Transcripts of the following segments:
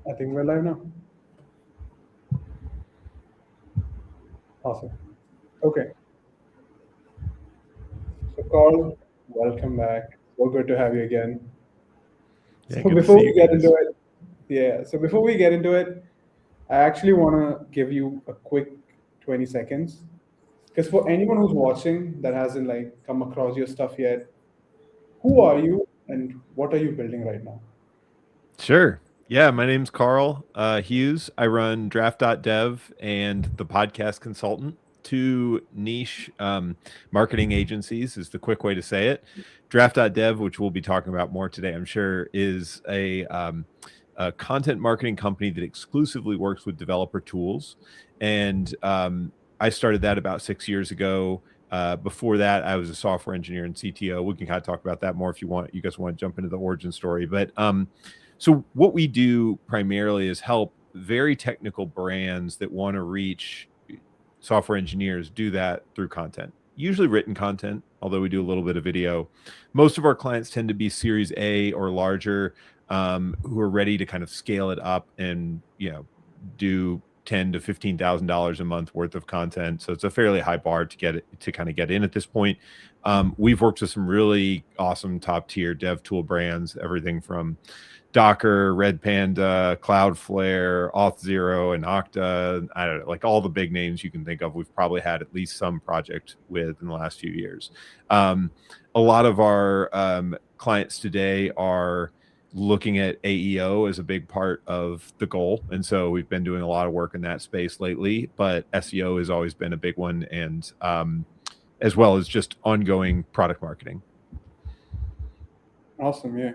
I think we're live now. Awesome. Okay. So, Carl, welcome back. So good to have you again. Yeah, So, good to before see you we get into guys. it, yeah. So, before we get into it, I actually want to give you a quick 20 seconds. Because for anyone who's watching that hasn't like come across your stuff yet, who are you and what are you building right now? Sure. Yeah, my name's Karl Hughes. I run Draft.dev and the podcast consultant, two niche marketing agencies is the quick way to say it. Draft.dev, which we'll be talking about more today, I'm sure, is a content marketing company that exclusively works with developer tools. And I started that about 6 years ago. Before that, I was a software engineer and CTO. We can kind of talk about that more if you want. You guys want to jump into the origin story, but so what we do primarily is help very technical brands that want to reach software engineers do that through content, usually written content, although we do a little bit of video. Most of our clients tend to be Series A or larger, who are ready to kind of scale it up and do $10,000 to $15,000 a month worth of content. So it's a fairly high bar to get it to kind of get in at this point. We've worked with some really awesome top tier dev tool brands, everything from Docker, Red Panda, Cloudflare, Auth0, and Okta. I don't know, like all the big names you can think of. We've probably had at least some project with in the last few years. A lot of our clients today are looking at AEO as a big part of the goal. And so we've been doing a lot of work in that space lately, but SEO has always been a big one, and as well as just ongoing product marketing. Awesome. Yeah.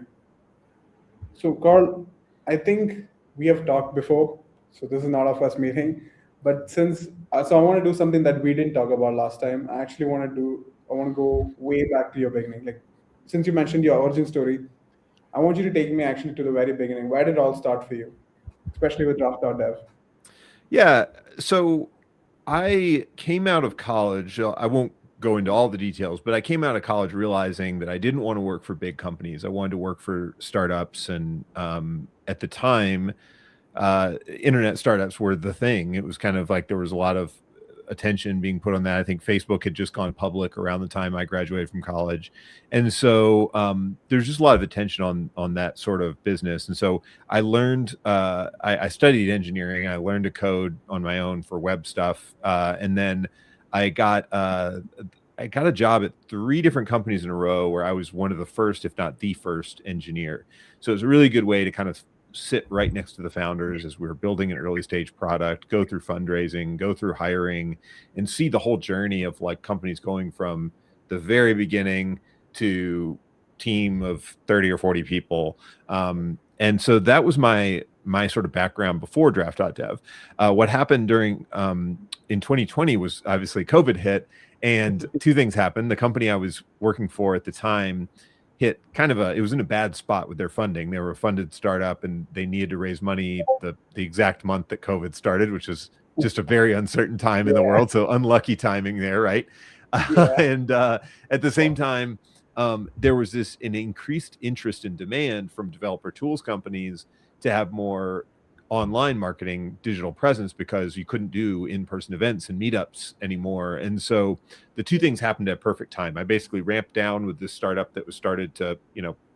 So, Carl, I think we have talked before. So, this is not our first meeting. But so I want to do something that we didn't talk about last time. I want to go way back to your beginning. Like, since you mentioned your origin story, I want you to take me actually to the very beginning. Where did it all start for you, especially with Draft.dev? Yeah. So I came out of college. I won't go into all the details, but I came out of college realizing that I didn't want to work for big companies. I wanted to work for startups. And at the time, internet startups were the thing. It was kind of like there was a lot of attention being put on that. I think Facebook had just gone public around the time I graduated from college, and so there's just a lot of attention on that sort of business. And so I learned, I studied engineering. I learned to code on my own for web stuff, and then I got. I got a job at 3 different companies in a row where I was one of the first, if not the first, engineer. So it was a really good way to kind of sit right next to the founders as we were building an early stage product, go through fundraising, go through hiring, and see the whole journey of like companies going from the very beginning to team of 30 or 40 people. And so that was my sort of background before Draft.dev. What happened during in 2020 was obviously COVID hit, and 2 things happened. The company I was working for at the time hit it was in a bad spot with their funding. They were a funded startup and they needed to raise money the exact month that COVID started, which was just a very uncertain time in the Yeah. world. So unlucky timing there, right? Yeah. And at the same time, there was an increased interest and demand from developer tools companies to have more online marketing digital presence because you couldn't do in-person events and meetups anymore. And so the 2 things happened at perfect time. I basically ramped down with this startup that was started to,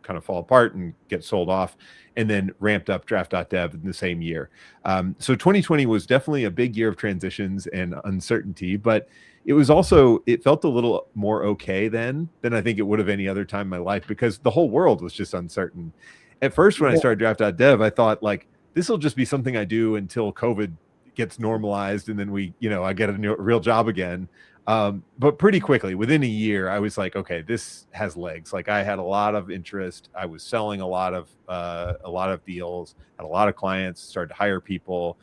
kind of fall apart and get sold off, and then ramped up Draft.dev in the same year. So 2020 was definitely a big year of transitions and uncertainty, but it felt a little more okay then than I think it would have any other time in my life because the whole world was just uncertain. At first, when I Yeah. started Draft.dev, I thought like, this will just be something I do until COVID gets normalized, and then I get a real job again. But pretty quickly, within a year, I was like, okay, this has legs. Like I had a lot of interest. I was selling a lot of deals, had a lot of clients, started to hire people.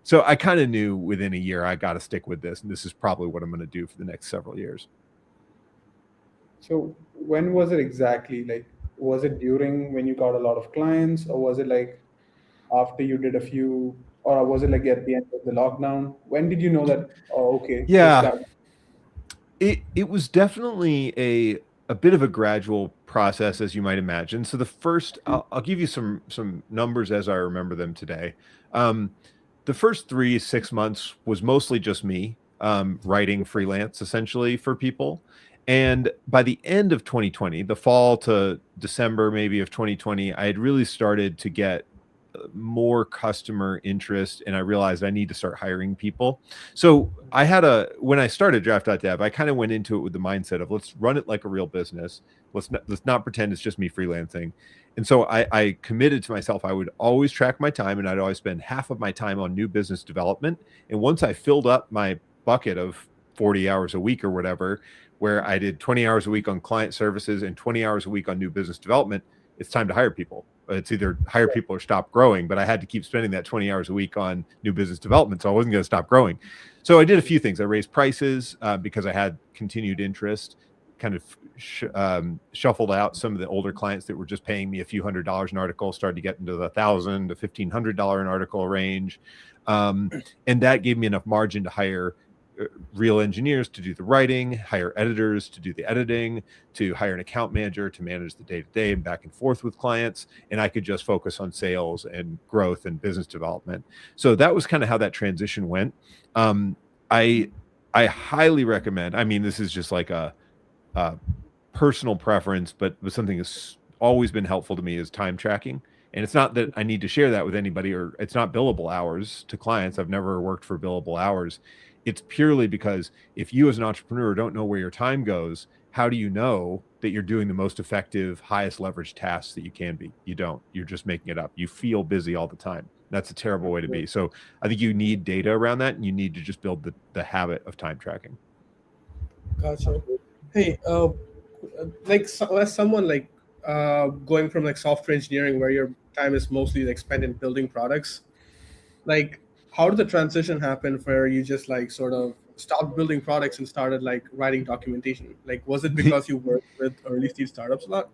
So I kind of knew within a year I got to stick with this, and this is probably what I'm going to do for the next several years. So, when was it exactly? Like, was it during when you got a lot of clients, or was it like after you did a few, or was it like at the end of the lockdown? When did you know that, oh, okay, this Yeah, time? it was definitely a bit of a gradual process, as you might imagine. So the first, I'll give you some numbers as I remember them today. The first 6 months was mostly just me writing freelance essentially for people. And by the end of 2020, the fall to December maybe of 2020, I had really started to get more customer interest, and I realized I need to start hiring people. So when I started Draft.dev, I kind of went into it with the mindset of let's run it like a real business. Let's not pretend it's just me freelancing. And so I committed to myself, I would always track my time, and I'd always spend half of my time on new business development. And once I filled up my bucket of 40 hours a week or whatever, where I did 20 hours a week on client services and 20 hours a week on new business development, it's time to hire people. It's either hire people or stop growing, but I had to keep spending that 20 hours a week on new business development. So I wasn't going to stop growing. So I did a few things. I raised prices because I had continued interest, kind of shuffled out some of the older clients that were just paying me a few $100s an article, started to get into the $1,000 to $1,500 an article range. And that gave me enough margin to hire real engineers to do the writing, hire editors to do the editing, to hire an account manager to manage the day-to-day and back and forth with clients. And I could just focus on sales and growth and business development. So that was kind of how that transition went. I highly recommend, I mean, this is just like a personal preference, but something that's always been helpful to me is time tracking. And it's not that I need to share that with anybody, or it's not billable hours to clients. I've never worked for billable hours. It's purely because if you as an entrepreneur don't know where your time goes, how do you know that you're doing the most effective, highest leverage tasks that you can be? You don't. You're just making it up. You feel busy all the time. That's a terrible way to be. So I think you need data around that, and you need to just build the habit of time tracking. Gotcha. Hey, as someone going from like software engineering, where your time is mostly like spent in building products, like how did the transition happen where you just like sort of stopped building products and started like writing documentation? Like, was it because you worked with early stage startups a lot?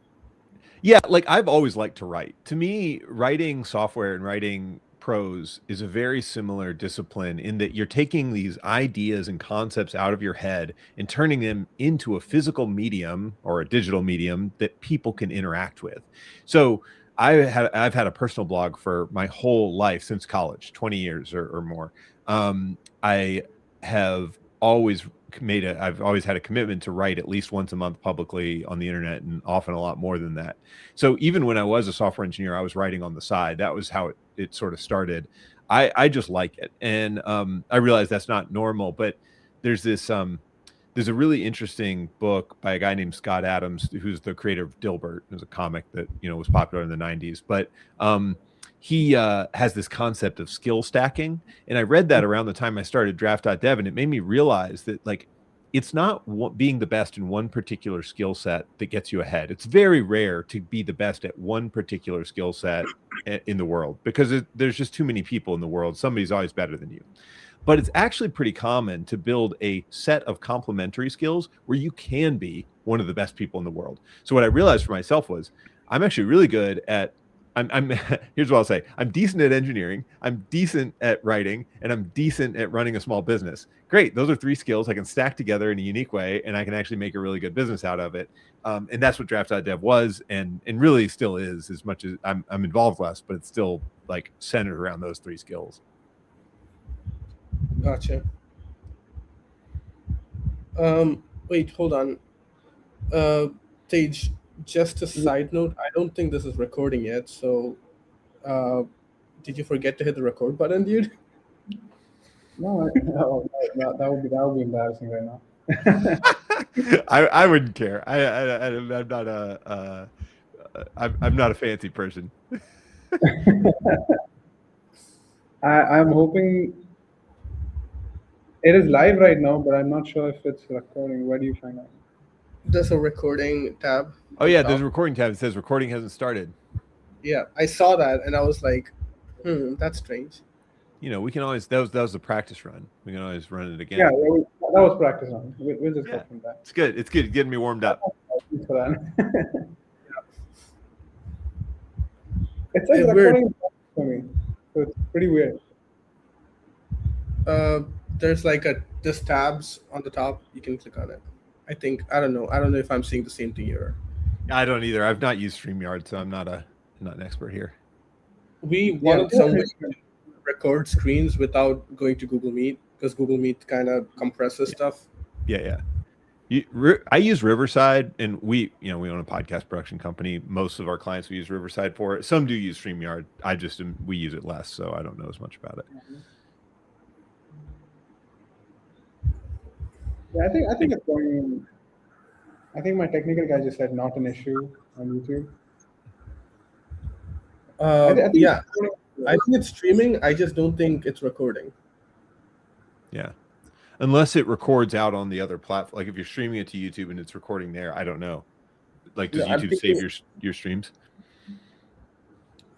Yeah, like I've always liked to write. To me, writing software and writing prose is a very similar discipline in that you're taking these ideas and concepts out of your head and turning them into a physical medium or a digital medium that people can interact with. So I've had a personal blog for my whole life since college, 20 years or more. I have always I've always had a commitment to write at least once a month publicly on the internet, and often a lot more than that. So even when I was a software engineer, I was writing on the side. That was how it sort of started. I just like it. And I realize that's not normal, but there's there's a really interesting book by a guy named Scott Adams, who's the creator of Dilbert. It was a comic that, was popular in the 90s. But he has this concept of skill stacking. And I read that around the time I started Draft.dev, and it made me realize that it's not being the best in one particular skill set that gets you ahead. It's very rare to be the best at one particular skill set in the world, because there's just too many people in the world. Somebody's always better than you. But it's actually pretty common to build a set of complementary skills where you can be one of the best people in the world. So what I realized for myself was I'm actually really good at here's what I'll say. I'm decent at engineering, I'm decent at writing, and I'm decent at running a small business. Great. Those are 3 skills I can stack together in a unique way, and I can actually make a really good business out of it. And that's what Draft.dev was, and really still is, as much as I'm involved less, but it's still like centered around those 3 skills. Gotcha. Wait, hold on. Tej, just a side note, I don't think this is recording yet. So, did you forget to hit the record button, dude? No, that would be embarrassing right now. I wouldn't care. I'm not a fancy person. I'm hoping it is live right now, but I'm not sure if it's recording. Where do you find out? There's a recording tab. Oh yeah, there's a recording tab. It says recording hasn't started. Yeah, I saw that and I was like, that's strange. We can always, that was the practice run. We can always run it again. Yeah, that was practice run. We'll just go from that. It's good. It's good getting me warmed up. Thanks for that. It's like recording for me, so it's pretty weird. There's this tabs on the top. You can click on it. I don't know if I'm seeing the same thing here. I don't either. I've not used StreamYard, so I'm not an expert here. We Yeah, wanted some way to record screens without going to Google Meet, because Google Meet kind of compresses stuff. Yeah. I use Riverside, and we own a podcast production company. Most of our clients we use Riverside for. Some do use StreamYard. We use it less, so I don't know as much about it. Yeah, I think it's going. I think my technical guy just said not an issue on YouTube. I think Yeah, I think it's streaming. I just don't think it's recording. Yeah. Unless it records out on the other platform. Like if you're streaming it to YouTube and it's recording there, I don't know. Like, does Yeah, YouTube save your streams?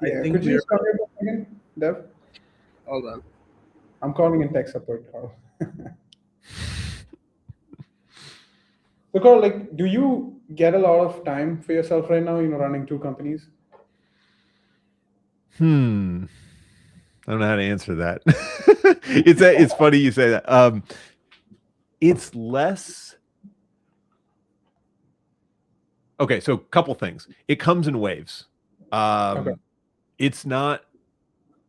I Yeah, think could you just come here for a second, Dev? Hold on. I'm calling in tech support, Carl. So, Carl, like, do you get a lot of time for yourself right now? Running two companies. I don't know how to answer that. It's funny you say that. It's less. Okay, so a couple things. It comes in waves. Okay. It's not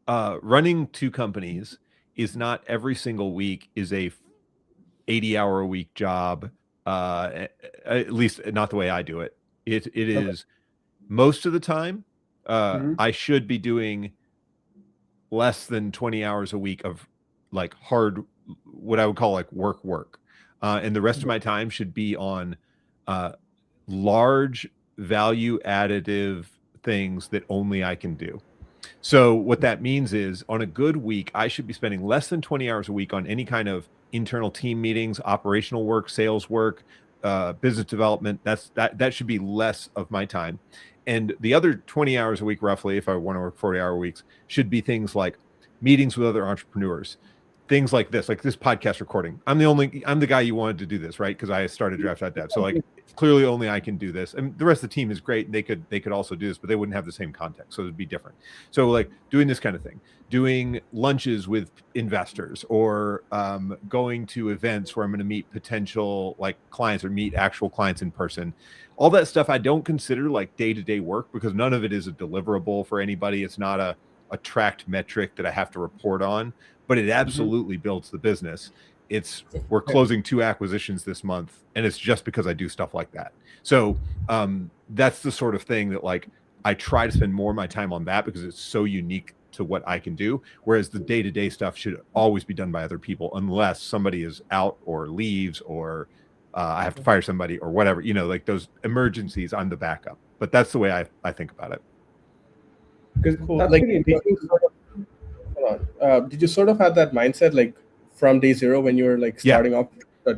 running two companies is not every single week is a 80-hour a week job. At least not the way I do it. It is most of the time. I should be doing less than 20 hours a week of like hard, what I would call like work. And the rest of my time should be on large value additive things that only I can do. So what that means is on a good week, I should be spending less than 20 hours a week on any kind of internal team meetings, operational work, sales work, business development. That should be less of my time. And the other 20 hours a week, roughly, if I want to work 40-hour weeks, should be things like meetings with other entrepreneurs, things like this podcast recording. I'm the guy you wanted to do this, right? Because I started Draft.dev. So like clearly only I can do this. And the rest of the team is great. They could also do this, but they wouldn't have the same context. So it'd be different. So like doing this kind of thing, doing lunches with investors, or going to events where I'm going to meet potential like clients or meet actual clients in person. All that stuff I don't consider like day-to-day work, because none of it is a deliverable for anybody. It's not a tracked metric that I have to report on, but it absolutely builds the business. We're closing 2 acquisitions this month, and it's just because I do stuff like that. So that's the sort of thing that like I try to spend more of my time on that, because it's so unique to what I can do. Whereas the day-to-day stuff should always be done by other people, unless somebody is out or leaves, or I have to fire somebody or whatever, like those emergencies, I'm the backup. But that's the way I think about it. Because Like, did you sort of have that mindset like from day zero when you were like starting up?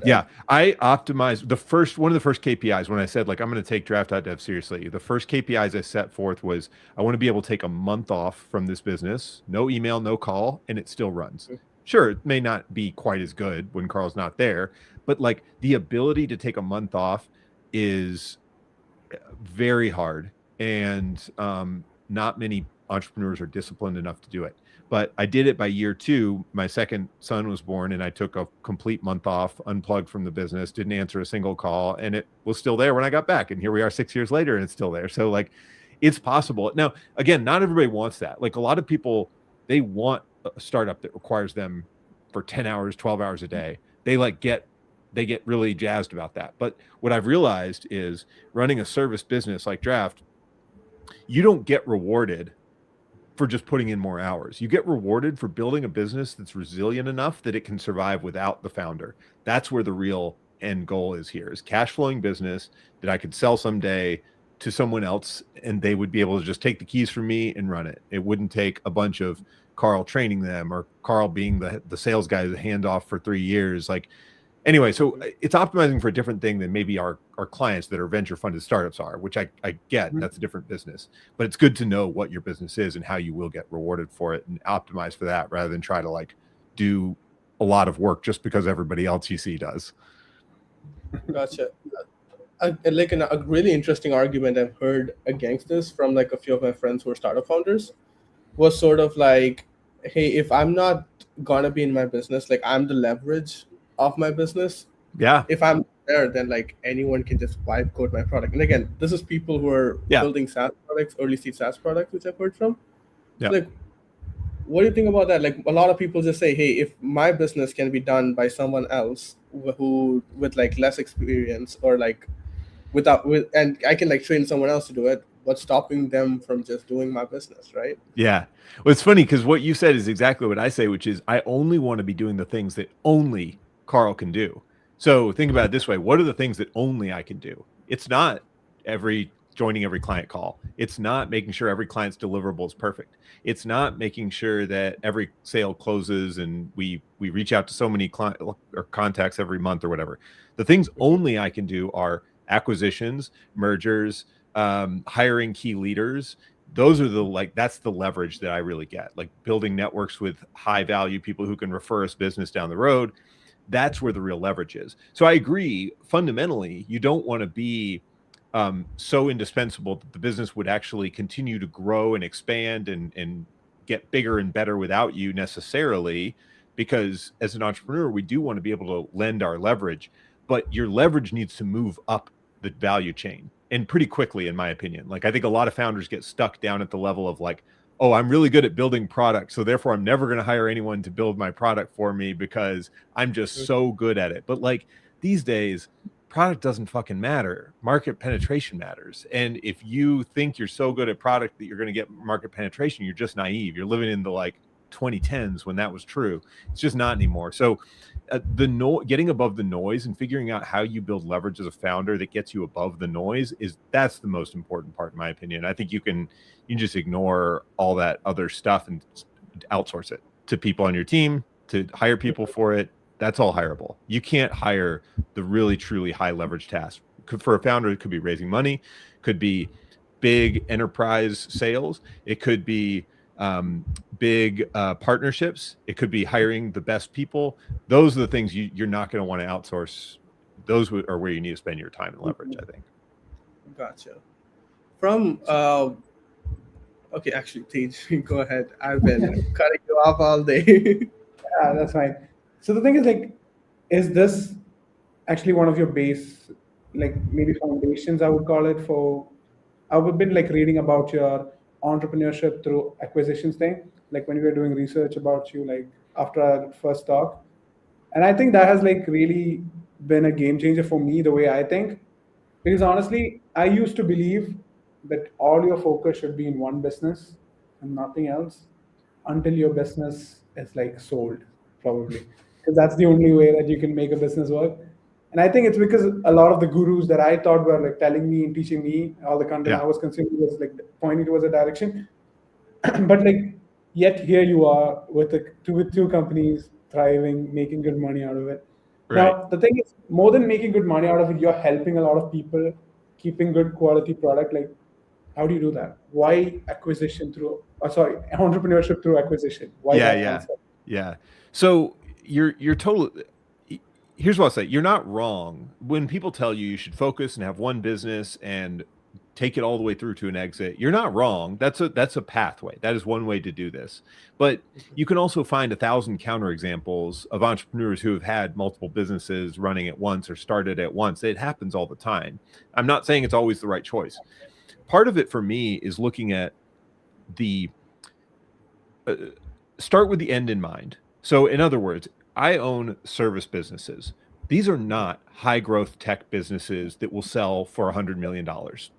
Yeah, I optimized one of the first KPIs when I said like I'm going to take Draft.dev seriously. The first KPIs I set forth was I want to be able to take a month off from this business, no email, no call, and it still runs. Sure, it may not be quite as good when Carl's not there, but like the ability to take a month off is very hard, and not many entrepreneurs are disciplined enough to do it. But I did it by year 2. My second son was born, and I took a complete month off, unplugged from the business, didn't answer a single call, and it was still there when I got back. And here we are 6 years later, and it's still there. So like, it's possible. Now, again, not everybody wants that. Like a lot of people, they want a startup that requires them for 10 hours, 12 hours a day. They get really jazzed about that. But what I've realized is running a service business like Draft, you don't get rewarded for just putting in more hours. You get rewarded for building a business that's resilient enough that it can survive without the founder. That's where the real end goal is here, is cash flowing business that I could sell someday to someone else, and they would be able to just take the keys from me and run it. It wouldn't take a bunch of Carl training them, or Carl being the sales guy, the handoff for 3 years. Like, anyway, so it's optimizing for a different thing than maybe our clients that are venture funded startups are, which I get. That's a different business. But it's good to know what your business is and how you will get rewarded for it, and optimize for that rather than try to like do a lot of work just because everybody else you see does. Gotcha. Like a really interesting argument I've heard against this from like a few of my friends who are startup founders was sort of like, hey, if I'm not gonna be in my business, like I'm the leverage of my business. Yeah. If I'm there, then like anyone can just vibe code my product. And again, this is people who are Yeah. building SaaS products, early stage SaaS products, which I've heard from. Yeah. So like, what do you think about that? Like a lot of people just say, hey, if my business can be done by someone else who with like less experience or like and I can like train someone else to do it, what's stopping them from just doing my business, right? Yeah. Well, it's funny because what you said is exactly what I say, which is I only want to be doing the things that only Karl can do. So think about it this way. What are the things that only I can do? It's not joining every client call. It's not making sure every client's deliverable is perfect. It's not making sure that every sale closes and we reach out to so many client or contacts every month or whatever. The things only I can do are acquisitions, mergers, hiring key leaders. Those are that's the leverage that I really get, like building networks with high value people who can refer us business down the road. That's where the real leverage is. So I agree, fundamentally, you don't want to be so indispensable that the business would actually continue to grow and expand and get bigger and better without you necessarily, because as an entrepreneur, we do want to be able to lend our leverage, but your leverage needs to move up the value chain, and pretty quickly, in my opinion. Like, I think a lot of founders get stuck down at the level of like, oh, I'm really good at building products, so therefore I'm never going to hire anyone to build my product for me because I'm just so good at it. But like these days, product doesn't fucking matter. Market penetration matters. And if you think you're so good at product that you're going to get market penetration, you're just naive. You're living in the like 2010s when that was true. It's just not anymore. So getting above the noise and figuring out how you build leverage as a founder that gets you above the noise that's the most important part, in my opinion. I think you can just ignore all that other stuff and outsource it to people on your team, to hire people for it. That's all hireable. You can't hire the really truly high leverage tasks. For a founder, it could be raising money, could be big enterprise sales, it could be big partnerships, it could be hiring the best people. Those are the things you're not going to want to outsource. Those are where you need to spend your time and leverage, I think. Gotcha. From okay, actually, Tej, go ahead. I've been cutting you off all day. Yeah, that's fine. So the thing is, like, is this actually one of your base, like maybe foundations, I would call it, for I've been like reading about your entrepreneurship through acquisitions thing, like when we were doing research about you, like after our first talk. And I think that has like really been a game changer for me, the way I think. Because honestly, I used to believe that all your focus should be in one business and nothing else until your business is like sold, probably. Because that's the only way that you can make a business work. And I think it's because a lot of the gurus that I thought were like telling me and teaching me, all the content I was consuming was like pointing towards a direction. But like, yet here you are with two companies thriving, making good money out of it. Right. Now the thing is, more than making good money out of it, you're helping a lot of people, keeping good quality product. Like, how do you do that? Why acquisition through? Entrepreneurship through acquisition. Why that concept? Yeah. So you're totally. Here's what I'll say. You're not wrong when people tell you should focus and have one business and take it all the way through to an exit. You're not wrong. That's a pathway. That is one way to do this. But you can also find 1,000 counterexamples of entrepreneurs who have had multiple businesses running at once or started at once. It happens all the time. I'm not saying it's always the right choice. Part of it for me is looking at the start with the end in mind. So in other words, I own service businesses. These are not high growth tech businesses that will sell for $100 million.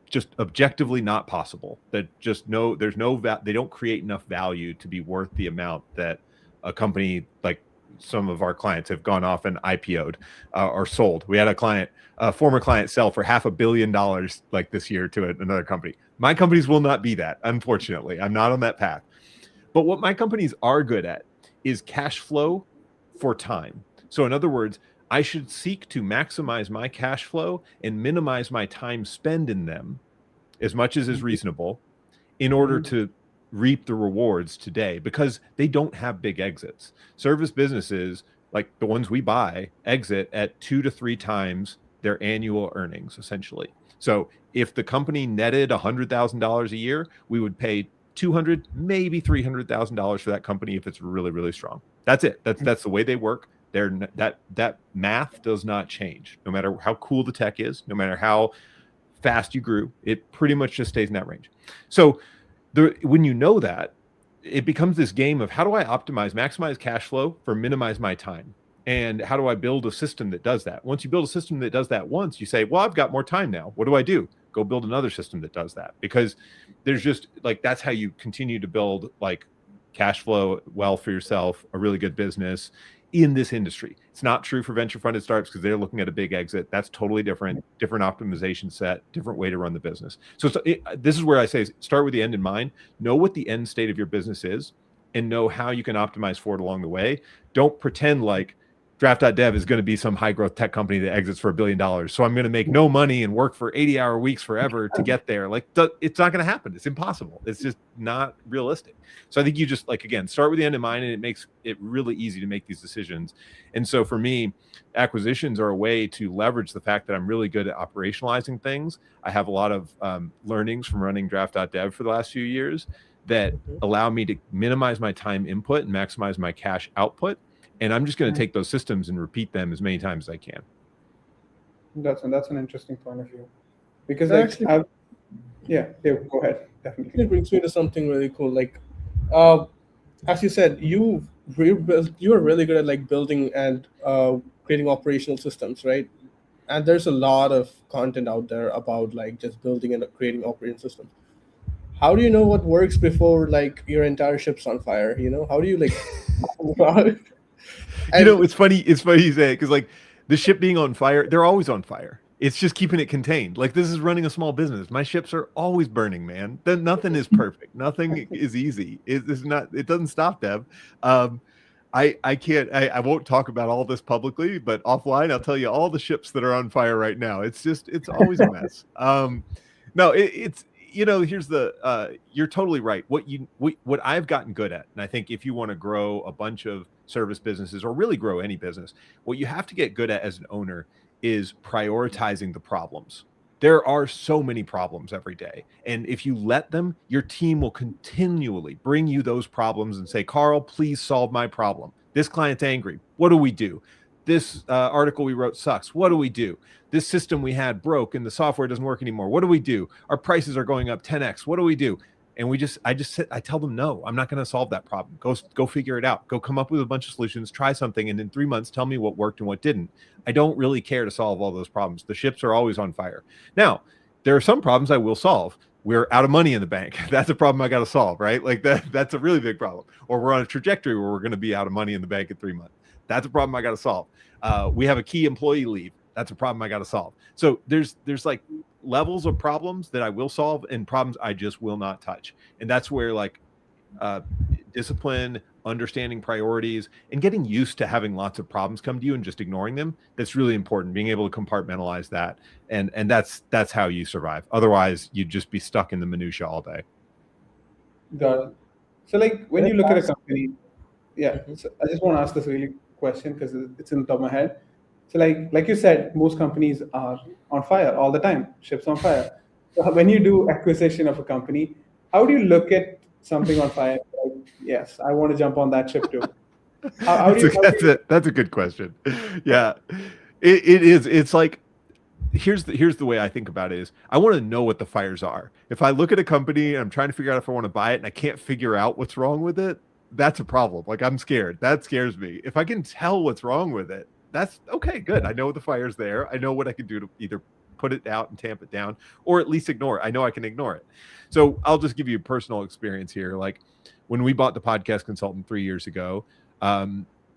Just objectively not possible. They don't create enough value to be worth the amount that a company like some of our clients have gone off and IPO'd or sold. We had a former client sell for $500 million like this year to another company. My companies will not be that, unfortunately. I'm not on that path. But what my companies are good at is cash flow for time. So in other words, I should seek to maximize my cash flow and minimize my time spent in them as much as is reasonable in order to reap the rewards today, because they don't have big exits. Service businesses, like the ones we buy, exit at 2 to 3 times their annual earnings, essentially. So if the company netted $100,000 a year, we would pay $200,000, maybe $300,000 for that company if it's really, really strong. That's it. That's the way they work. That math does not change. No matter how cool the tech is, no matter how fast you grew, it pretty much just stays in that range. So when you know that, it becomes this game of how do I maximize cash flow for minimize my time? And how do I build a system that does that? Once you build a system that does that once, you say, well, I've got more time now. What do I do? Go build another system that does that. Because there's just like, that's how you continue to build like cash flow well for yourself, a really good business in this industry. It's not true for venture funded startups because they're looking at a big exit. That's totally different optimization set, different way to run the business. So this is where I say, start with the end in mind, know what the end state of your business is and know how you can optimize for it along the way. Don't pretend like Draft.dev is going to be some high growth tech company that exits for $1 billion. So I'm going to make no money and work for 80-hour weeks forever to get there. Like it's not going to happen. It's impossible. It's just not realistic. So I think you just like, again, start with the end in mind, and it makes it really easy to make these decisions. And so for me, acquisitions are a way to leverage the fact that I'm really good at operationalizing things. I have a lot of learnings from running Draft.dev for the last few years that allow me to minimize my time input and maximize my cash output. And I'm just going to take those systems and repeat them as many times as I can. That's an interesting point of view, because actually, go ahead. Definitely. It brings me to something really cool. Like, as you said, you are really good at like building and creating operational systems, right? And there's a lot of content out there about like just building and creating operating systems. How do you know what works before like your entire ship's on fire? You know, how do you like? It's funny you say it, because like the ship being on fire, they're always on fire. It's just keeping it contained. Like this is running a small business. My ships are always burning, man. Then nothing is perfect. Nothing is easy. It doesn't stop, Deb. I can't, I won't talk about all this publicly, but offline, I'll tell you all the ships that are on fire right now. It's always a mess. Here's you're totally right. What I've gotten good at, and I think if you want to grow a bunch of service businesses or really grow any business, what you have to get good at as an owner is prioritizing the problems. There are so many problems every day. And if you let them, your team will continually bring you those problems and say, Karl, please solve my problem. This client's angry. What do we do? This article we wrote sucks. What do we do? This system we had broke and the software doesn't work anymore. What do we do? Our prices are going up 10x. What do we do? And I tell them, no, I'm not going to solve that problem. Go figure it out. Go come up with a bunch of solutions, try something. And in 3 months, tell me what worked and what didn't. I don't really care to solve all those problems. The ships are always on fire. Now, there are some problems I will solve. We're out of money in the bank. That's a problem I got to solve, right? Like that's a really big problem. Or we're on a trajectory where we're going to be out of money in the bank in 3 months. That's a problem I got to solve. We have a key employee leave. That's a problem I got to solve. So there's like levels of problems that I will solve and problems I just will not touch. And that's where like discipline, understanding priorities, and getting used to having lots of problems come to you and just ignoring them. That's really important. Being able to compartmentalize that. And that's how you survive. Otherwise you'd just be stuck in the minutia all day. Got it. So like when you look at a company, so I just want to ask this really question because it's in the top of my head. So like you said, most companies are on fire all the time, ships on fire. So when you do acquisition of a company, how do you look at something on fire? Like, yes, I want to jump on that ship too. That's a good question. Yeah, it is. It's like, here's the way I think about it is I want to know what the fires are. If I look at a company and I'm trying to figure out if I want to buy it and I can't figure out what's wrong with it, that's a problem. Like I'm scared. That scares me. If I can tell what's wrong with it, that's okay, good. I know the fire's there. I know what I can do to either put it out and tamp it down or at least ignore it. I know I can ignore it. So I'll just give you a personal experience here. Like when we bought the podcast consultant 3 years ago,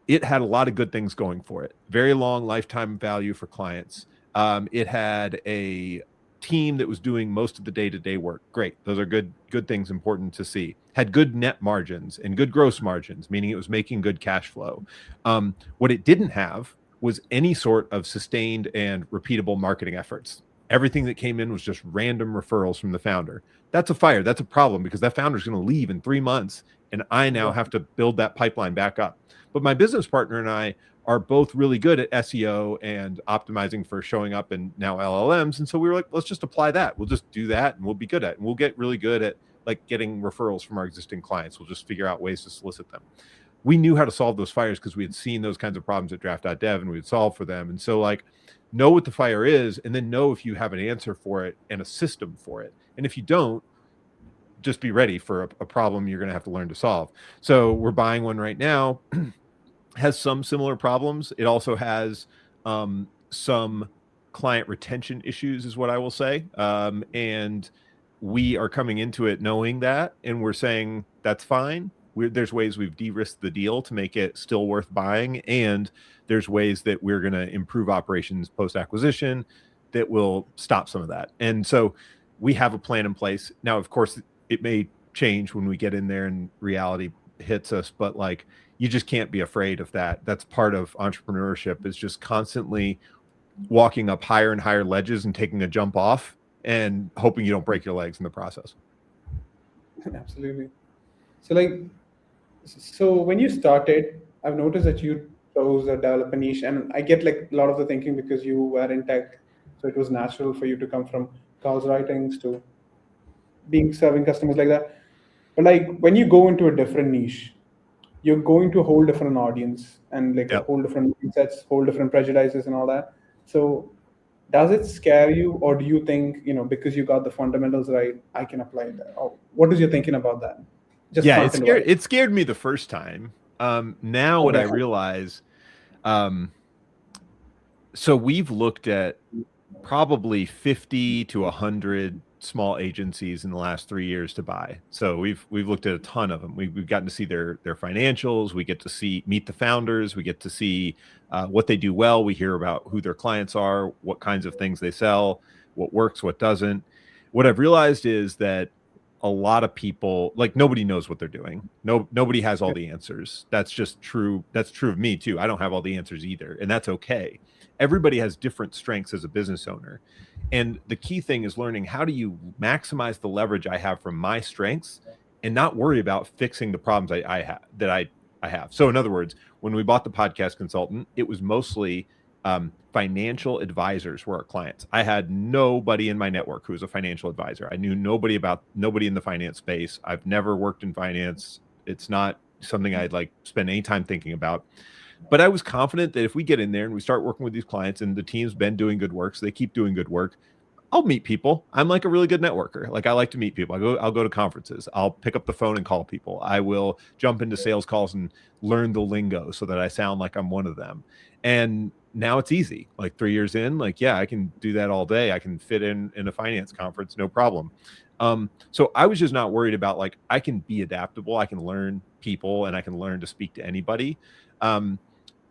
it had a lot of good things going for it. Very long lifetime value for clients. It had a team that was doing most of the day-to-day work. Great. Those are good things, important to see. Had good net margins and good gross margins, meaning it was making good cash flow. What it didn't have was any sort of sustained and repeatable marketing efforts. Everything that came in was just random referrals from the founder. That's a fire. That's a problem because that founder is going to leave in 3 months and I now have to build that pipeline back up. But my business partner and I are both really good at SEO and optimizing for showing up in now LLMs. And so we were like, let's just apply that. We'll just do that and we'll be good at it. And we'll get really good at like getting referrals from our existing clients. We'll just figure out ways to solicit them. we knew how to solve those fires because we had seen those kinds of problems at draft.dev and we would solve for them. And so like, know what the fire is, and then know if you have an answer for it and a system for it. And if you don't, just be ready for a problem you're going to have to learn to solve. So we're buying one right now, has some similar problems. It also has some client retention issues is what I will say. And we are coming into it knowing that, and we're saying that's fine. There's ways we've de-risked the deal to make it still worth buying. And there's ways that we're going to improve operations post-acquisition that will stop some of that. And so we have a plan in place. Now, of course, it may change when we get in there and reality hits us, but like, you just can't be afraid of that. That's part of entrepreneurship, is just constantly walking up higher and higher ledges and taking a jump off and hoping you don't break your legs in the process. Absolutely. So when you started, I've noticed that you chose a developer niche, and I get like a lot of the thinking because you were in tech, so it was natural for you to come from Carl's writings to being serving customers like that. But like when you go into a different niche, you're going to a whole different audience and like a whole different mindsets, whole different prejudices and all that. So does it scare you, or do you think, because you got the fundamentals right, I can apply that? Or what is your thinking about that? Just it scared me the first time. Now what I realize, so we've looked at probably 50 to 100 small agencies in the last 3 years to buy. So we've looked at a ton of them. We've gotten to see their financials. We get to meet the founders. We get to see what they do well. We hear about who their clients are, what kinds of things they sell, what works, what doesn't. What I've realized is that a lot of people, like, nobody knows what they're doing. Nobody has all the answers. That's just true. That's true of me too. I don't have all the answers either, and that's okay. Everybody has different strengths as a business owner. And the key thing is learning, how do you maximize the leverage I have from my strengths and not worry about fixing the problems I have. So in other words, when we bought the podcast consultant, it was mostly financial advisors were our clients. I had nobody in my network who was a financial advisor. I knew nobody in the finance space. I've never worked in finance. It's not something I'd like spend any time thinking about. But I was confident that if we get in there and we start working with these clients, and the team's been doing good work, so they keep doing good work, I'll meet people. I'm like a really good networker. Like, I like to meet people. I'll go to conferences. I'll pick up the phone and call people. I will jump into sales calls and learn the lingo so that I sound like I'm one of them. And now it's easy. Like 3 years in, like, yeah, I can do that all day. I can fit in a finance conference, no problem. So I was just not worried about, like, I can be adaptable. I can learn people and I can learn to speak to anybody.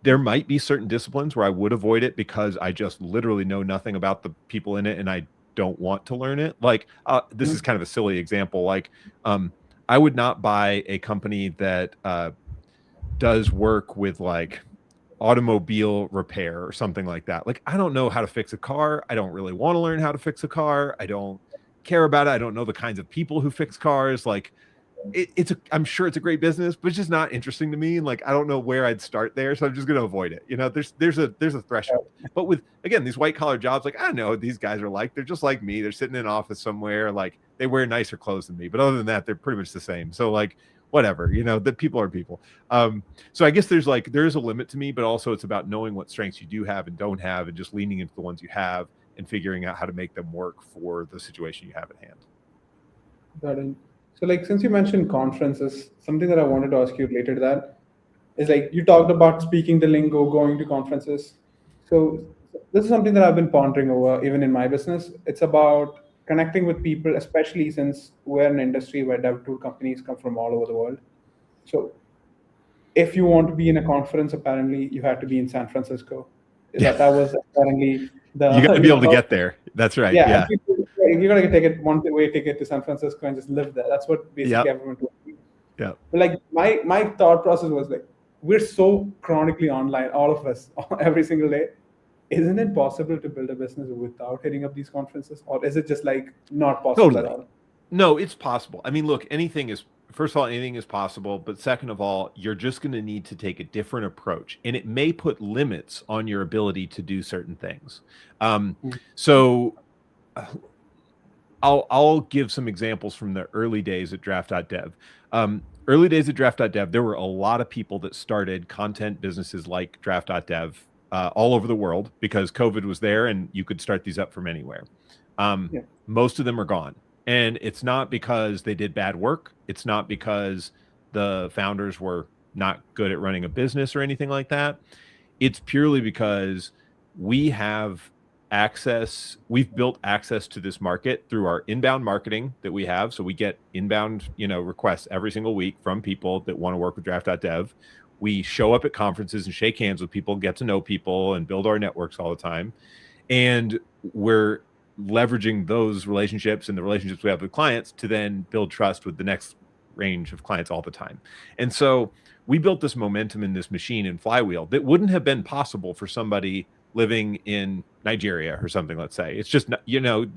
There might be certain disciplines where I would avoid it because I just literally know nothing about the people in it and I don't want to learn it. Like, this is kind of a silly example. Like, I would not buy a company that does work with like automobile repair or something like that. Like, I don't know how to fix a car. I don't really want to learn how to fix a car. I don't care about it. I don't know the kinds of people who fix cars. Like, I'm sure it's a great business, but it's just not interesting to me. And like, I don't know where I'd start there. So I'm just going to avoid it. There's a threshold. But with, again, these white collar jobs, like, I don't know what these guys are like. They're just like me. They're sitting in an office somewhere. Like, they wear nicer clothes than me, but other than that, they're pretty much the same. So like, whatever, the people are people. So I guess there is a limit to me, but also it's about knowing what strengths you do have and don't have, and just leaning into the ones you have and figuring out how to make them work for the situation you have at hand. Got it. So like, since you mentioned conferences, something that I wanted to ask you related to that is, like, you talked about speaking the lingo, going to conferences. So this is something that I've been pondering over even in my business. It's about connecting with people, especially since we're an industry where dev tool companies come from all over the world. So if you want to be in a conference, apparently you have to be in San Francisco. That was apparently the... You got to be able to get there. That's right. Yeah. You got to take it one-way ticket to San Francisco and just live there. That's what basically everyone told me. Yeah. But like, my thought process was like, we're so chronically online, all of us, every single day. Isn't it possible to build a business without hitting up these conferences? Or is it just like not possible at all? No, it's possible. I mean, look, first of all, anything is possible. But second of all, you're just going to need to take a different approach. And it may put limits on your ability to do certain things. So I'll give some examples from the early days at draft.dev. Early days at draft.dev, there were a lot of people that started content businesses like draft.dev all over the world because COVID was there and you could start these up from anywhere. Yeah. Most of them are gone. And it's not because they did bad work. It's not because the founders were not good at running a business or anything like that. It's purely because we have access. We've built access to this market through our inbound marketing that we have. So we get inbound, requests every single week from people that want to work with draft.dev. We show up at conferences and shake hands with people, get to know people, and build our networks all the time. And we're leveraging those relationships and the relationships we have with clients to then build trust with the next range of clients all the time. And so we built this momentum in this machine and flywheel that wouldn't have been possible for somebody living in Nigeria or something, let's say. It's just, you're not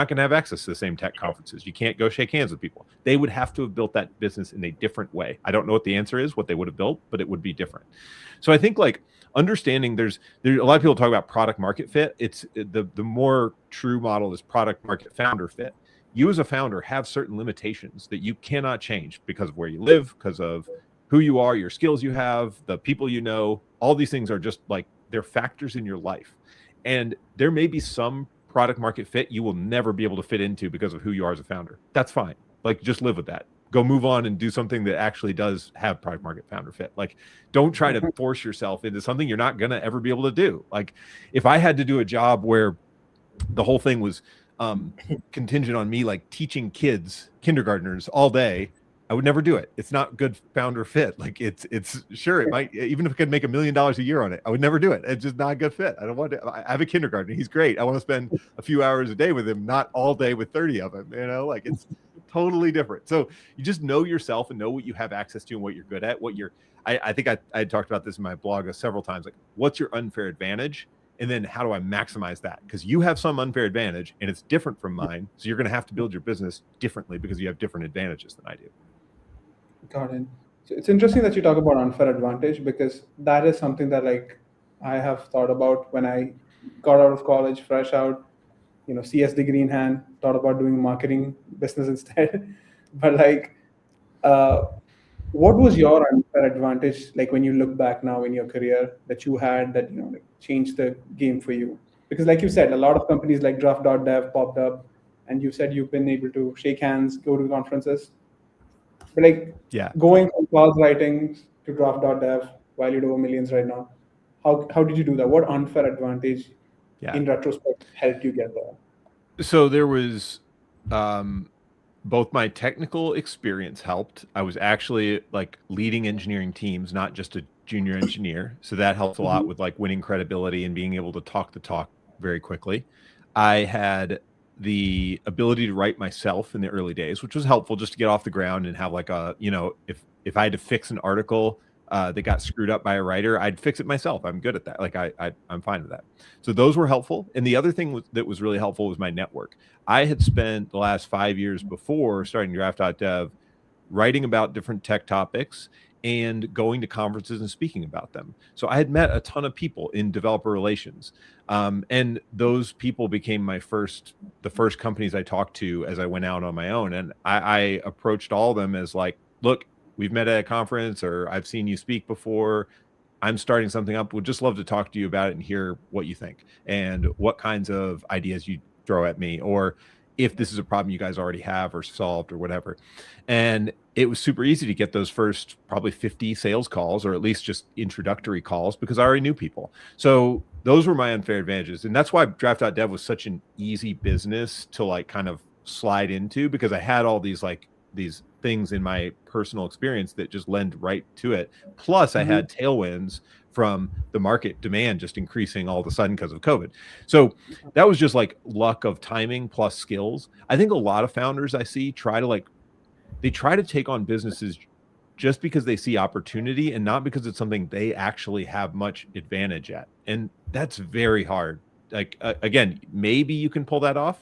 going to have access to the same tech conferences. You can't go shake hands with people. They would have to have built that business in a different way. I don't know what the answer is, what they would have built, but it would be different. So I think like understanding there's a lot of people talk about product market fit. It's the more true model is product market founder fit. You as a founder have certain limitations that you cannot change because of where you live, because of who you are, your skills you have, the people you know. All these things are just like, they're factors in your life. And there may be some product market fit you will never be able to fit into because of who you are as a founder. That's fine. Like, just live with that. Go move on and do something that actually does have product market founder fit. Like, don't try to force yourself into something you're not going to ever be able to do. Like, if I had to do a job where the whole thing was contingent on me, like teaching kids, kindergartners all day, I would never do it. It's not good founder fit. Like it's sure it might, even if I could make $1 million a year on it, I would never do it. It's just not a good fit. I don't want to. I have a kindergartner. He's great. I want to spend a few hours a day with him, not all day with 30 of them. Like it's totally different. So you just know yourself and know what you have access to and what you're good at. I think I talked about this in my blog several times. Like, what's your unfair advantage? And then how do I maximize that? Because you have some unfair advantage and it's different from mine. So you're going to have to build your business differently because you have different advantages than I do. Got it. So it's interesting that you talk about unfair advantage because that is something that like I have thought about when I got out of college, fresh out, CS degree in hand, thought about doing marketing business instead. But like, what was your unfair advantage like when you look back now in your career that you had that like changed the game for you? Because like you said, a lot of companies like draft.dev popped up, and you said you've been able to shake hands, go to conferences. But like going from Carl's writings to draft.dev, valued over millions right now, how did you do that? What unfair advantage in retrospect helped you get there? So there was both my technical experience helped. I was actually like leading engineering teams, not just a junior engineer. So that helped a lot with like winning credibility and being able to talk the talk very quickly. I had the ability to write myself in the early days, which was helpful just to get off the ground and have like a, if I had to fix an article that got screwed up by a writer, I'd fix it myself. I'm good at that. Like I'm fine with that. So those were helpful. And the other thing that was really helpful was my network. I had spent the last 5 years before starting draft.dev writing about different tech topics and going to conferences and speaking about them. So I had met a ton of people in developer relations. And those people became the first companies I talked to as I went out on my own. And I approached all of them as like, look, we've met at a conference or I've seen you speak before. I'm starting something up. Would just love to talk to you about it and hear what you think and what kinds of ideas you throw at me, or if this is a problem you guys already have or solved or whatever. And it was super easy to get those first probably 50 sales calls, or at least just introductory calls, because I already knew people. So those were my unfair advantages. And that's why draft.dev was such an easy business to like kind of slide into, because I had all these things in my personal experience that just lend right to it. Plus I had tailwinds from the market demand just increasing all of a sudden because of COVID. So that was just like luck of timing plus skills. I think a lot of founders I see try to take on businesses just because they see opportunity and not because it's something they actually have much advantage at. And that's very hard. Like, again, maybe you can pull that off,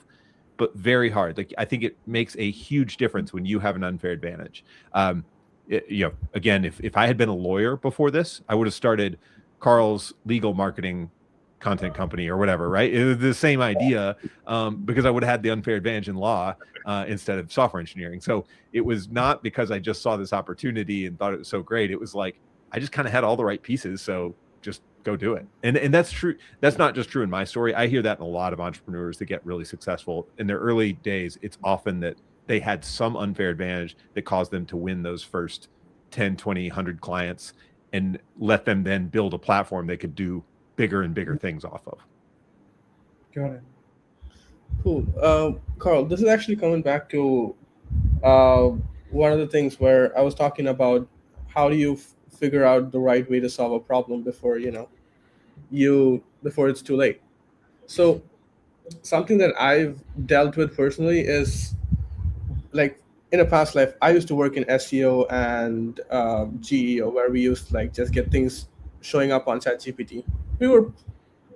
but very hard. Like, I think it makes a huge difference when you have an unfair advantage. Again, if I had been a lawyer before this, I would have started Karl's legal marketing content company or whatever, right? It was the same idea, because I would have had the unfair advantage in law instead of software engineering. So it was not because I just saw this opportunity and thought it was so great. It was like I just kind of had all the right pieces, so just go do it. And that's true. That's not just true in my story. I hear that in a lot of entrepreneurs that get really successful in their early days. It's often that they had some unfair advantage that caused them to win those first 10, 20, 100 clients and let them then build a platform they could do bigger and bigger things off of. Got it. Cool. Carl, this is actually coming back to one of the things where I was talking about how do you figure out the right way to solve a problem before before it's too late. So something that I've dealt with personally is like in a past life, I used to work in SEO and GEO, where we used to like just get things showing up on ChatGPT. We were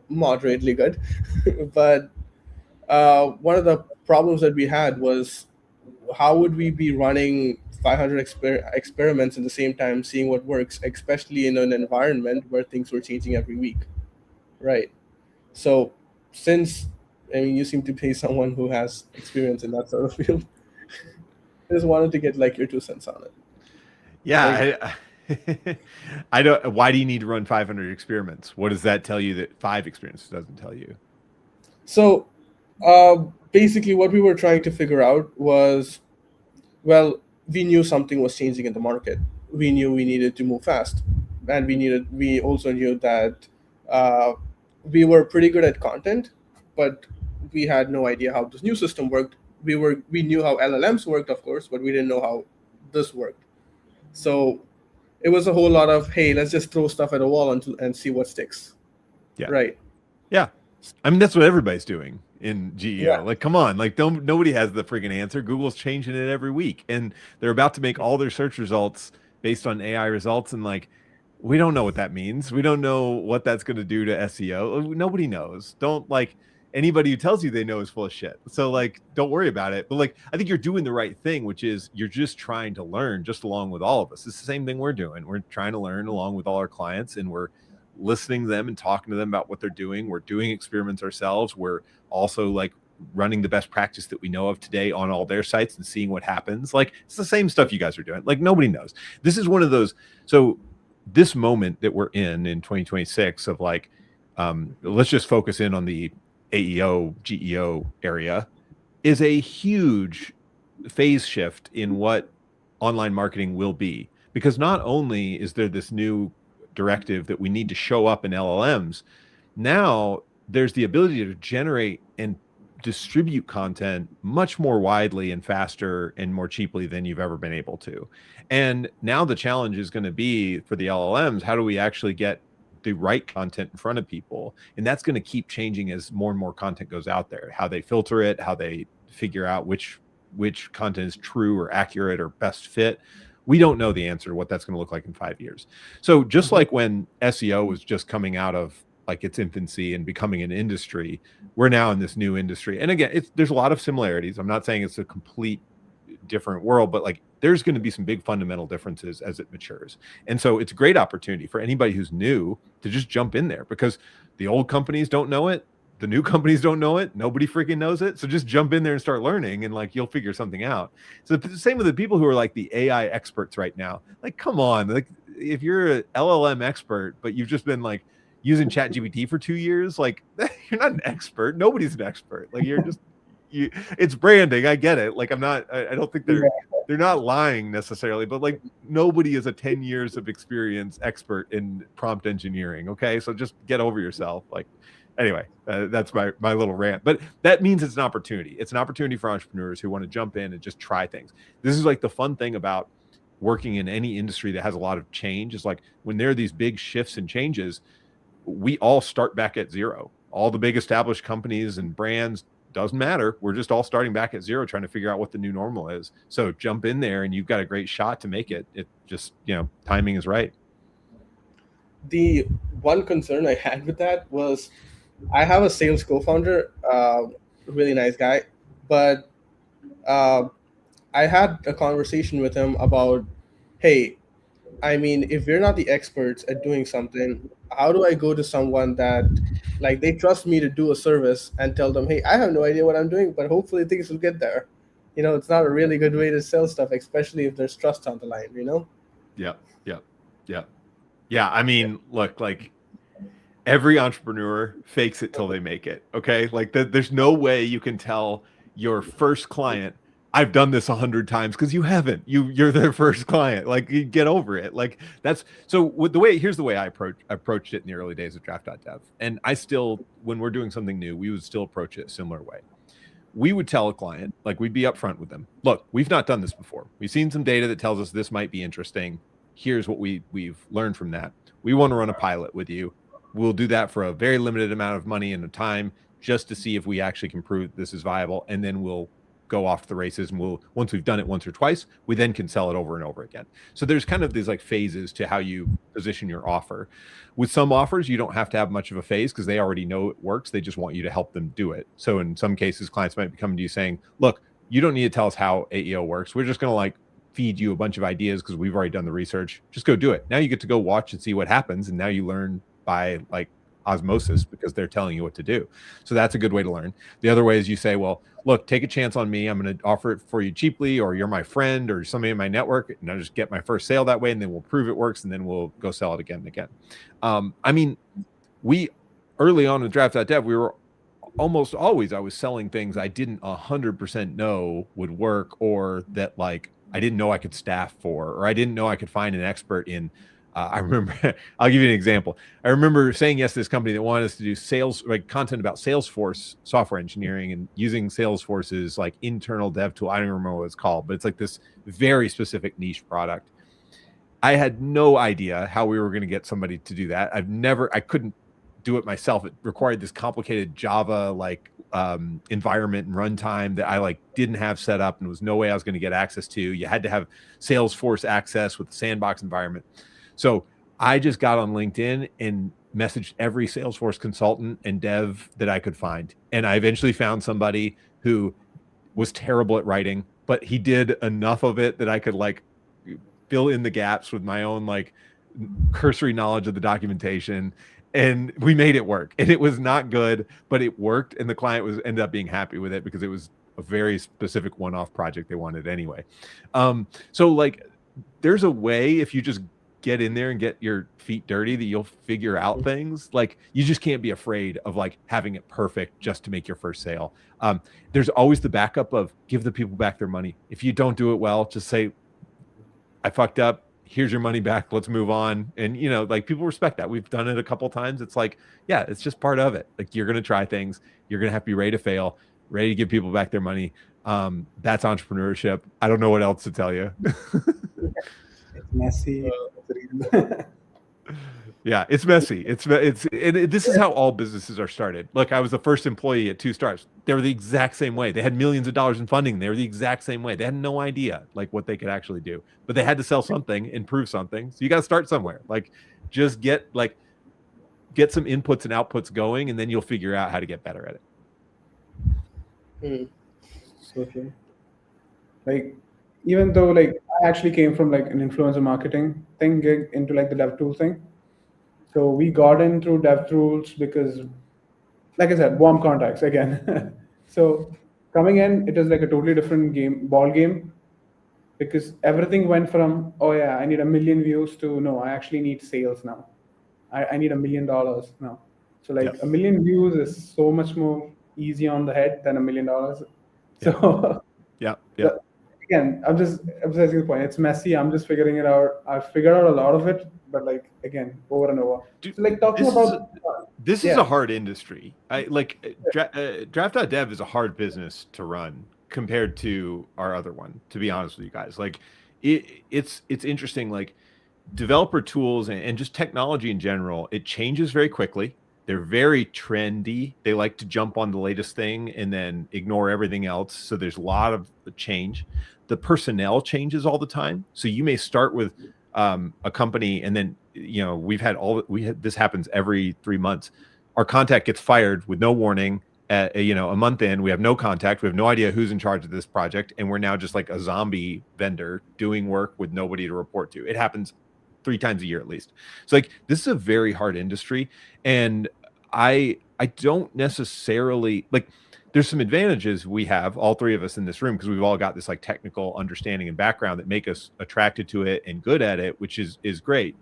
moderately good, but one of the problems that we had was how would we be running 500 experiments at the same time, seeing what works, especially in an environment where things were changing every week, right? So, since I mean, you seem to be someone who has experience in that sort of field, I just wanted to get like your 2 cents on it. Yeah. I don't. Why do you need to run 500 experiments? What does that tell you that 5 experiences doesn't tell you? So, basically, what we were trying to figure out was, well, we knew something was changing in the market. We knew we needed to move fast, and we also knew that uh, we were pretty good at content, but we had no idea how this new system worked. We knew how LLMs worked, of course, but we didn't know how this worked. So it was a whole lot of, hey, let's just throw stuff at a wall and see what sticks. Yeah. Right. Yeah. I mean, that's what everybody's doing in GEO. Yeah. Like, come on, like nobody has the freaking answer. Google's changing it every week, and they're about to make all their search results based on AI results. And like, we don't know what that means. We don't know what that's going to do to SEO. Nobody knows. Don't like anybody who tells you they know is full of shit. So like, don't worry about it. But like, I think you're doing the right thing, which is you're just trying to learn just along with all of us. It's the same thing we're doing. We're trying to learn along with all our clients, and we're listening to them and talking to them about what they're doing. We're doing experiments ourselves. We're also like running the best practice that we know of today on all their sites and seeing what happens. Like, it's the same stuff you guys are doing. Like, nobody knows. This is one of those. So this moment that we're in 2026 of like, let's just focus in on the AEO, GEO area, is a huge phase shift in what online marketing will be. Because not only is there this new directive that we need to show up in LLMs, now there's the ability to generate and distribute content much more widely and faster and more cheaply than you've ever been able to. And now the challenge is going to be for the LLMs, how do we actually get the right content in front of people? And that's going to keep changing as more and more content goes out there, how they filter it, how they figure out which content is true or accurate or best fit. We don't know the answer to what that's going to look like in 5 years. So just like when SEO was just coming out of like its infancy and becoming an industry, we're now in this new industry. And again, there's a lot of similarities. I'm not saying it's a complete different world, but like there's going to be some big fundamental differences as it matures. And so it's a great opportunity for anybody who's new to just jump in there, because the old companies don't know it. The new companies don't know it. Nobody freaking knows it. So just jump in there and start learning, and like you'll figure something out. So the same with the people who are like the AI experts right now. Like, come on, like if you're an LLM expert, but you've just been like using ChatGPT for 2 years, like you're not an expert. Nobody's an expert. Like you're just it's branding. I get it. Like I don't think they're not lying necessarily, but like nobody is a 10 years of experience expert in prompt engineering. Okay. So just get over yourself. Like, anyway, that's my little rant, but that means it's an opportunity. It's an opportunity for entrepreneurs who want to jump in and just try things. This is like the fun thing about working in any industry that has a lot of change, is like when there are these big shifts and changes, we all start back at zero. All the big established companies and brands, doesn't matter. We're just all starting back at zero, trying to figure out what the new normal is. So jump in there and you've got a great shot to make it. It just, timing is right. The one concern I had with that was I have a sales co-founder, really nice guy, but I had a conversation with him about, hey, I mean, if we're not the experts at doing something, how do I go to someone that, like, they trust me to do a service and tell them, hey, I have no idea what I'm doing, but hopefully things will get there. It's not a really good way to sell stuff, especially if there's trust on the line. Yeah, yeah, yeah, yeah. I mean, look, like every entrepreneur fakes it till they make it. Okay, like there's no way you can tell your first client, I've done this 100 times, because you haven't. You're their first client. Like, you get over it. Like, that's so. With the way, here's the way I approached it in the early days of Draft.dev, and I still, when we're doing something new, we would still approach it a similar way. We would tell a client, like, we'd be upfront with them. Look, we've not done this before. We've seen some data that tells us this might be interesting. Here's what we've learned from that. We want to run a pilot with you. We'll do that for a very limited amount of money and time, just to see if we actually can prove this is viable. And then we'll go off the races, and once we've done it once or twice, we then can sell it over and over again. So there's kind of these like phases to how you position your offer. With some offers, you don't have to have much of a phase because they already know it works. They just want you to help them do it. So in some cases, clients might be coming to you saying, look, you don't need to tell us how AEO works. We're just going to like feed you a bunch of ideas because we've already done the research. Just go do it. Now you get to go watch and see what happens. And now you learn by like osmosis because they're telling you what to do. So that's a good way to learn. The other way is you say, well, look, take a chance on me. I'm going to offer it for you cheaply, or you're my friend or somebody in my network, and I'll just get my first sale that way, and then we'll prove it works, and then we'll go sell it again and again. I mean, we early on with Draft.dev, we were almost always, I was selling things I didn't 100% know would work, or that like I didn't know I could staff for, or I didn't know I could find an expert in. I remember, I'll give you an example. I remember saying yes to this company that wanted us to do sales, like content about Salesforce software engineering and using Salesforce's like internal dev tool. I don't even remember what it's called, but it's like this very specific niche product. I had no idea how we were going to get somebody to do that. I couldn't do it myself. It required this complicated Java like environment and runtime that I like didn't have set up, and there was no way I was going to get access to. You had to have Salesforce access with the sandbox environment. So I just got on LinkedIn and messaged every Salesforce consultant and dev that I could find. And I eventually found somebody who was terrible at writing, but he did enough of it that I could like fill in the gaps with my own like cursory knowledge of the documentation. And we made it work. And it was not good, but it worked. And the client ended up being happy with it because it was a very specific one-off project they wanted anyway. So like there's a way, if you just get in there and get your feet dirty, that you'll figure out things. Like you just can't be afraid of like having it perfect just to make your first sale. There's always the backup of give the people back their money. If you don't do it well, just say, I fucked up. Here's your money back. Let's move on. And like people respect that. We've done it a couple of times. It's like, yeah, it's just part of it. Like you're going to try things. You're going to have to be ready to fail, ready to give people back their money. That's entrepreneurship. I don't know what else to tell you. It's messy. Yeah, it's messy. This is how all businesses are started. Look, I was the first employee at 2 Stars. They were the exact same way. They had millions of dollars in funding. They were the exact same way. They had no idea like what they could actually do, but they had to sell something and prove something. So you got to start somewhere. Like just get some inputs and outputs going, and then you'll figure out how to get better at it. So true. Like, even though like I actually came from like an influencer marketing thing gig into like the dev tool thing. So we got in through dev tools because, like I said, warm contacts again. So coming in, it was like a totally different ball game, because everything went from, oh yeah, I need 1 million views to no, I actually need sales now. I need $1 million now. So like 1 million views is so much more easy on the head than $1 million. So yeah. Again, I'm just emphasizing the point. It's messy. I'm just figuring it out. I've figured out a lot of it, but like again, over and over. Dude, so like talking about this is a hard industry. Draft.dev is a hard business to run compared to our other one. To be honest with you guys, like it's interesting. Like developer tools and just technology in general, it changes very quickly. They're very trendy. They like to jump on the latest thing and then ignore everything else. So there's a lot of change. The personnel changes all the time. So you may start with a company, and then this happens every 3 months. Our contact gets fired with no warning. A month in, we have no contact. We have no idea who's in charge of this project, and we're now just like a zombie vendor doing work with nobody to report to. It happens 3 times a year at least. So like this is a very hard industry, and I don't necessarily like. There's some advantages we have, all three of us in this room, because we've all got this like technical understanding and background that make us attracted to it and good at it, which is great.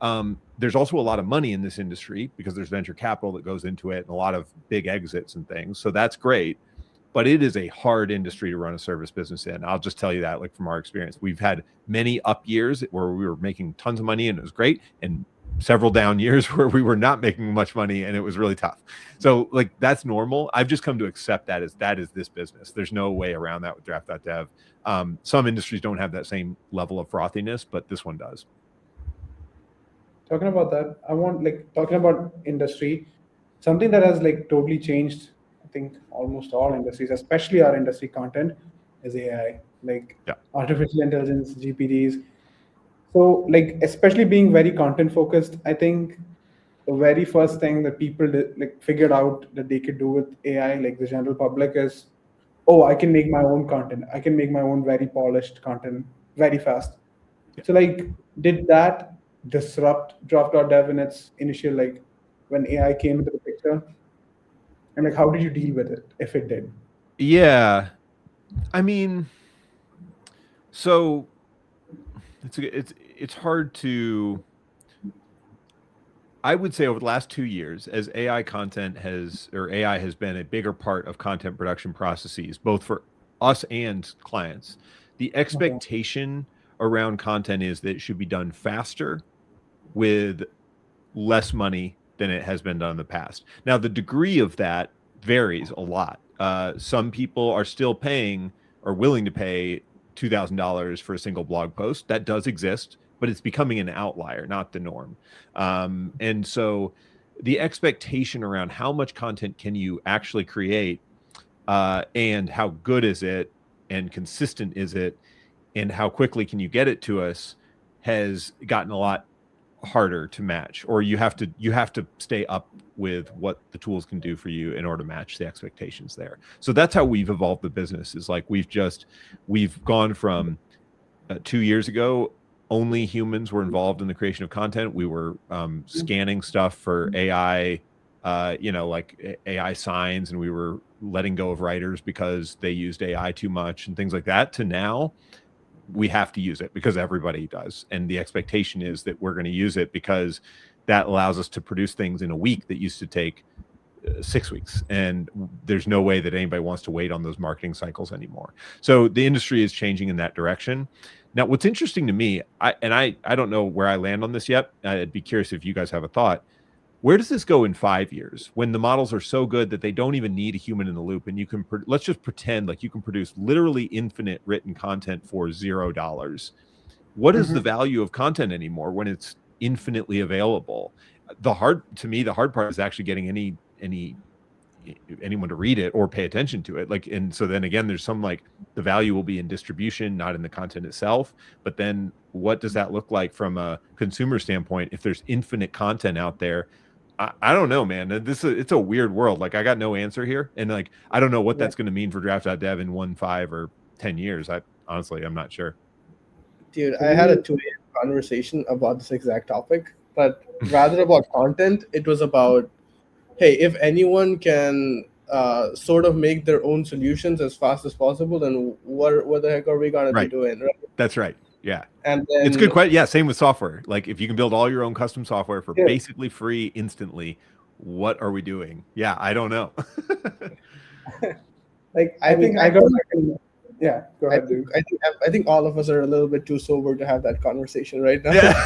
There's also a lot of money in this industry because there's venture capital that goes into it and a lot of big exits and things. So that's great. But it is a hard industry to run a service business in. I'll just tell you that, like from our experience, we've had many up years where we were making tons of money and it was great, and several down years where we were not making much money and it was really tough. So like that's normal. I've just come to accept that is this business. There's no way around that with draft.dev. Some industries don't have that same level of frothiness, but this one does. Talking about that, I want talking about industry, something that has totally changed, I think almost all industries, especially our industry content, is AI, Yeah. artificial intelligence, GPTs. So especially being very content focused, I think the very first thing that people figured out that they could do with AI, the general public, is, oh, I can make my own content. I can make my own very polished content very fast. Yeah. So did that disrupt draft.dev in its initial when AI came into the picture? And how did you deal with it if it did? Yeah. I mean, so it's hard to, I would say over the last 2 years, as AI has been a bigger part of content production processes, both for us and clients, the expectation around content is that it should be done faster with less money than it has been done in the past. Now, the degree of that varies a lot. Some people are still paying or willing to pay $2,000 for a single blog post. That does exist, but it's becoming an outlier, not the norm. And so the expectation around how much content can you actually create, and how good is it and consistent is it, and how quickly can you get it to us, has gotten a lot harder to match, or you have to stay up with what the tools can do for you in order to match the expectations there. So that's how we've evolved the business, is we've gone from 2 years ago, only humans were involved in the creation of content. We were scanning stuff for AI, AI signs, and we were letting go of writers because they used AI too much and things like that, to now we have to use it because everybody does. And the expectation is that we're going to use it because that allows us to produce things in a week that used to take 6 weeks. And there's no way that anybody wants to wait on those marketing cycles anymore. So the industry is changing in that direction. Now, what's interesting to me, I don't know where I land on this yet. I'd be curious if you guys have a thought. Where does this go in 5 years when the models are so good that they don't even need a human in the loop, and you can let's just pretend like you can produce literally infinite written content for $0? What is the value of content anymore when it's infinitely available? The hard part is actually getting anyone to read it or pay attention to it. And so then again, there's some the value will be in distribution, not in the content itself. But then what does that look like from a consumer standpoint if there's infinite content out there? I don't know, man. It's a weird world. I got no answer here. And I don't know what that's going to mean for draft.dev in 1, 5, or 10 years. I'm not sure. Dude, I had a 2-day conversation about this exact topic, but rather about content, it was about, hey, if anyone can sort of make their own solutions as fast as possible, then what the heck are we going to be doing? Right? That's right. Yeah. And then, it's a good question. Yeah. Same with software. If you can build all your own custom software for basically free instantly, what are we doing? Yeah. I don't know. I think I got yeah, go ahead, dude. I think all of us are a little bit too sober to have that conversation right now. Yeah.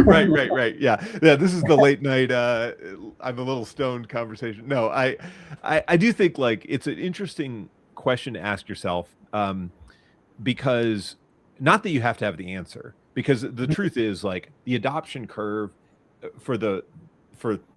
Right. Yeah. This is the late night. I'm a little stoned conversation. No, I do think it's an interesting question to ask yourself, because not that you have to have the answer, because the truth is the adoption curve for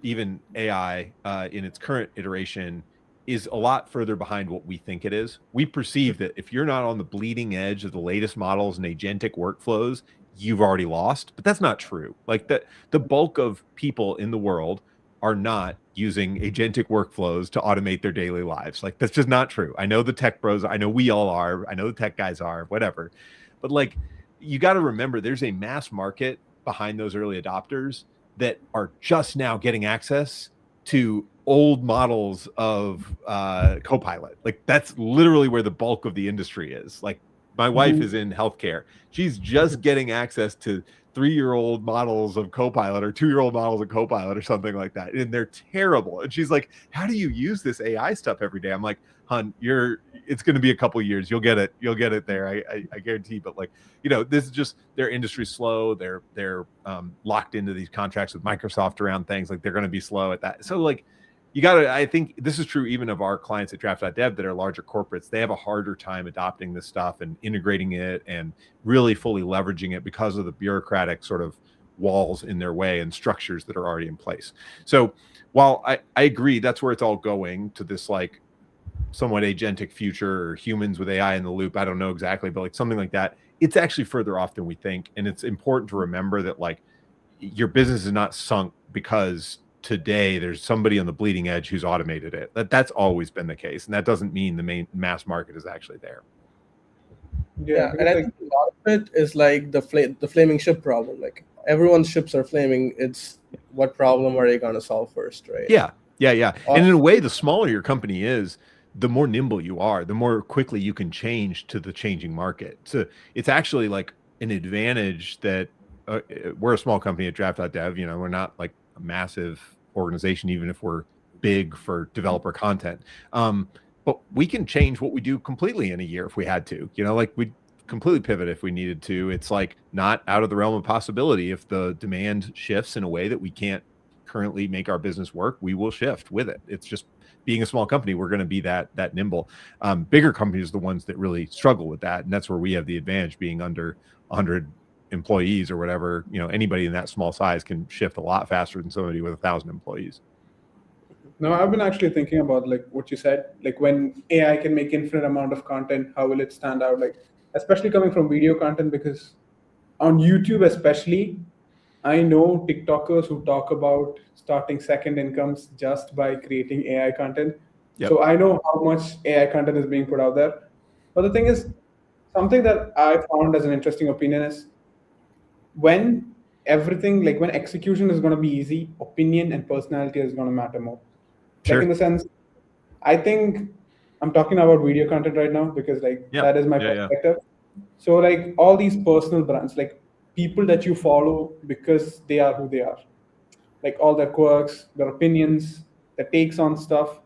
even AI in its current iteration is a lot further behind what we think it is. We perceive that if you're not on the bleeding edge of the latest models and agentic workflows, you've already lost. But that's not true. The bulk of people in the world are not using agentic workflows to automate their daily lives. That's just not true. I know the tech bros, I know we all are, I know the tech guys are, whatever. But you got to remember, there's a mass market behind those early adopters that are just now getting access to old models of Copilot. Like that's literally where the bulk of the industry is. Like my wife is in healthcare. She's just getting access to 3-year-old models of Copilot or 2-year-old models of Copilot or something like that. And they're terrible. And she's like, how do you use this AI stuff every day? I'm like, hun, it's going to be a couple years. You'll get it. You'll get it there. I guarantee. But like, this is just their industry slow. They're locked into these contracts with Microsoft around things. Like they're going to be slow at that. So like, I think this is true even of our clients at Draft.dev that are larger corporates. They have a harder time adopting this stuff and integrating it and really fully leveraging it because of the bureaucratic sort of walls in their way and structures that are already in place. So while I agree that's where it's all going, to this like somewhat agentic future or humans with AI in the loop, I don't know exactly, but like something like that, it's actually further off than we think. And it's important to remember that like your business is not sunk because today there's somebody on the bleeding edge who's automated it. That's always been the case, and that doesn't mean the main mass market is actually there. Yeah, and I think a lot of it is like the flaming ship problem. Like everyone's ships are flaming. It's what problem are they going to solve first, right? Yeah. And in a way, the smaller your company is, the more nimble you are, the more quickly you can change to the changing market. So it's actually like an advantage that we're a small company at Draft.dev. We're not like a massive organization, even if we're big for developer content. But we can change what we do completely in a year if we had to. Like we'd completely pivot if we needed to. It's like not out of the realm of possibility. If the demand shifts in a way that we can't currently make our business work, we will shift with it. It's just being a small company, we're going to be that nimble. Bigger companies are the ones that really struggle with that, and that's where we have the advantage, being under 100 employees or whatever. Anybody in that small size can shift a lot faster than somebody with 1,000 employees. No, I've been actually thinking about like what you said, like when AI can make infinite amount of content, how will it stand out? Like especially coming from video content, because on YouTube especially, I know TikTokers who talk about starting second incomes just by creating AI content. Yep. So I know how much AI content is being put out there. But the thing is, something that I found as an interesting opinion is when when execution is going to be easy, opinion and personality is going to matter more. Sure. Like in the sense, I think I'm talking about video content right now because that is my perspective. So like all these personal brands, like people that you follow because they are who they are, like all their quirks, their opinions, their takes on stuff.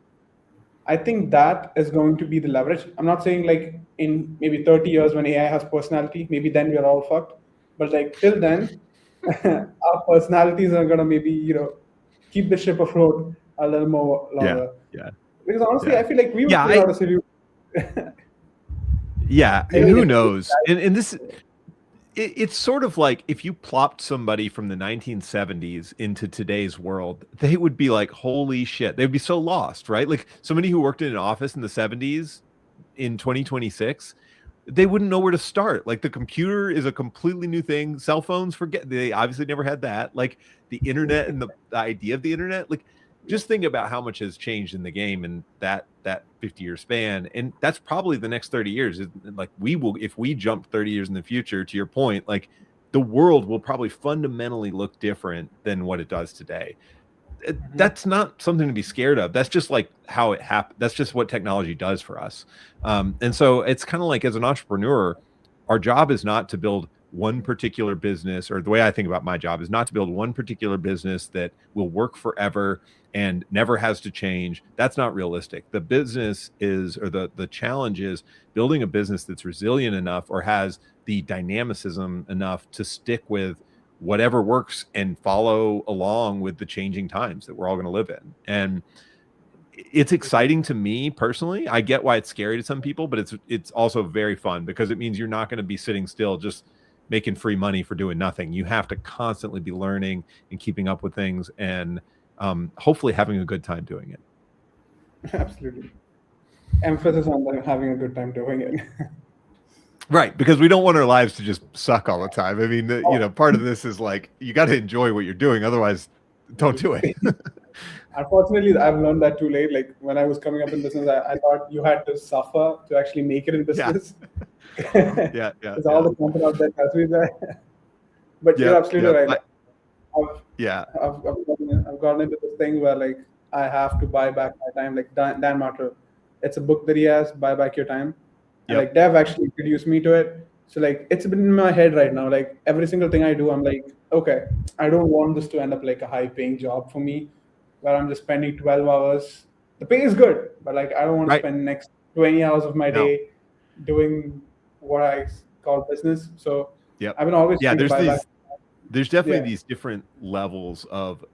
I think that is going to be the leverage. I'm not saying like in maybe 30 years when AI has personality, maybe then we're all fucked. But like till then, our personalities are gonna maybe keep the ship afloat a little more longer. Yeah. Because honestly, I feel like we would figure out a solution. Yeah, and who knows? And this, it's sort of like if you plopped somebody from the 1970s into today's world, they would be like, holy shit. They'd be so lost, right? Like somebody who worked in an office in the 70s in 2026, they wouldn't know where to start. Like the computer is a completely new thing. Cell phones, they obviously never had that. Like the internet and the idea of the internet, like just think about how much has changed in the game in that 50-year span. And that's probably the next 30 years. Like if we jump 30 years in the future, to your point, like the world will probably fundamentally look different than what it does today. That's not something to be scared of. That's just like how it happened. That's just what technology does for us. And so it's kind of like, as an entrepreneur, our job is not to build one particular business, or the way I think about my job is not to build one particular business that will work forever and never has to change. That's not realistic. The business is, or the challenge is building a business that's resilient enough or has the dynamicism enough to stick with whatever works and follow along with the changing times that we're all going to live in. And it's exciting to me personally. I get why it's scary to some people, but it's also very fun because it means you're not going to be sitting still just making free money for doing nothing. You have to constantly be learning and keeping up with things, and hopefully having a good time doing it. Absolutely. Emphasis on having a good time doing it. Right, because we don't want our lives to just suck all the time. I mean, part of this is like, you got to enjoy what you're doing. Otherwise, don't do it. Unfortunately, I've learned that too late. Like when I was coming up in business, I thought you had to suffer to actually make it in business. Yeah. Because all the content out there has been there. But you're Yep, absolutely yep. right. Like, I've, Yeah, I've gotten into this thing where like I have to buy back my time. Like Dan Martel, it's a book that he has, Buy Back Your Time, and yep. like Dev actually introduced me to it. So like it's been in my head right now. Like every single thing I do, I'm like, okay, I don't want this to end up like a high-paying job for me, where I'm just spending 12 hours. The pay is good, but like I don't want to Right. spend next 20 hours of my No. day doing what I call business. So Yep. I've been always Yeah, trying to buy back. there's definitely Yeah. these different levels of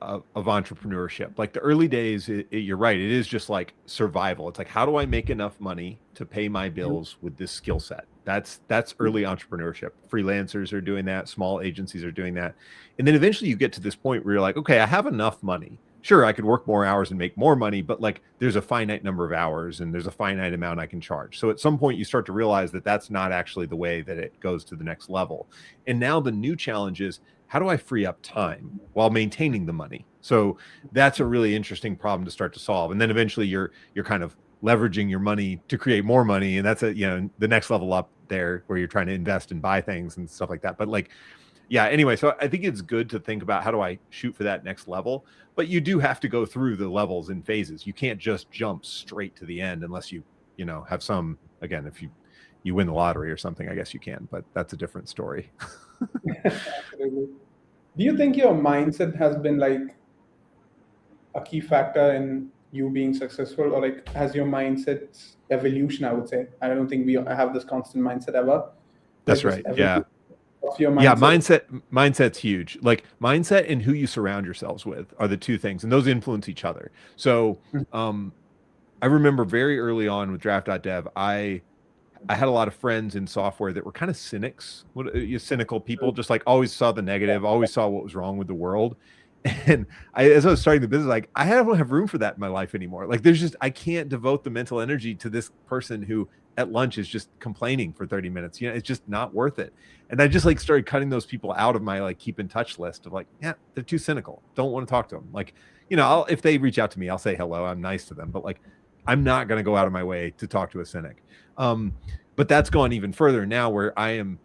entrepreneurship. Like the early days, you're right. It is just like survival. It's like, how do I make enough money to pay my bills with this skill set? That's early entrepreneurship. Freelancers are doing that. Small agencies are doing that. And then eventually you get to this point where you're like, okay, I have enough money. Sure, I could work more hours and make more money, but like there's a finite number of hours and there's a finite amount I can charge. So at some point you start to realize that that's not actually the way that it goes to the next level. And now the new challenge is, how do I free up time while maintaining the money? So that's a really interesting problem to start to solve. And then eventually you're kind of leveraging your money to create more money. And that's the next level up there where you're trying to invest and buy things and stuff like that. But like, yeah, anyway, so I think it's good to think about how do I shoot for that next level, but you do have to go through the levels in phases. You can't just jump straight to the end unless you have some, again, if you win the lottery or something, I guess you can, but that's a different story. Absolutely. Do you think your mindset has been like a key factor in you being successful, or like has your mindset's evolution? I would say I don't think we have this constant mindset ever. Like That's this right. Yeah. evolution of your Yeah, mindset. mindset's huge. Like mindset and who you surround yourselves with are the two things, and those influence each other. So, um, I remember very early on with Draft.dev, I had a lot of friends in software that were kind of cynics, cynical people, just like always saw the negative, always saw what was wrong with the world. And as I was starting the business, like I don't have room for that in my life anymore. Like I can't devote the mental energy to this person who at lunch is just complaining for 30 minutes. It's just not worth it. And I just like started cutting those people out of my like keep in touch list of like, yeah, they're too cynical. Don't want to talk to them. Like, if they reach out to me, I'll say hello. I'm nice to them, but like, I'm not going to go out of my way to talk to a cynic. But that's gone even further now, where I am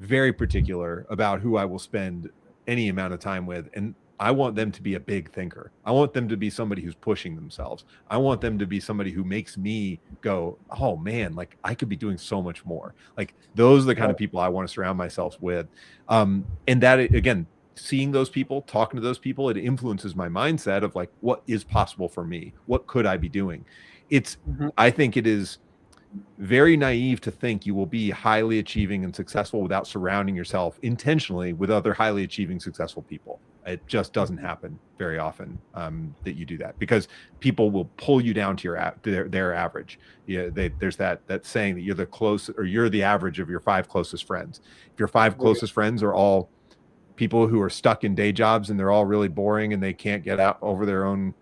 very particular about who I will spend any amount of time with. And I want them to be a big thinker. I want them to be somebody who's pushing themselves. I want them to be somebody who makes me go, oh man, like I could be doing so much more. Like those are the kind of people I want to surround myself with. And that, again, seeing those people, talking to those people, it influences my mindset of like, what is possible for me? What could I be doing? I think it is very naive to think you will be highly achieving and successful without surrounding yourself intentionally with other highly achieving, successful people. It just doesn't happen very often that you do that, because people will pull you down to their average. Yeah, there's that saying that you're the average of your 5 closest friends. If your 5 closest friends are all people who are stuck in day jobs and they're all really boring and they can't get out over their own,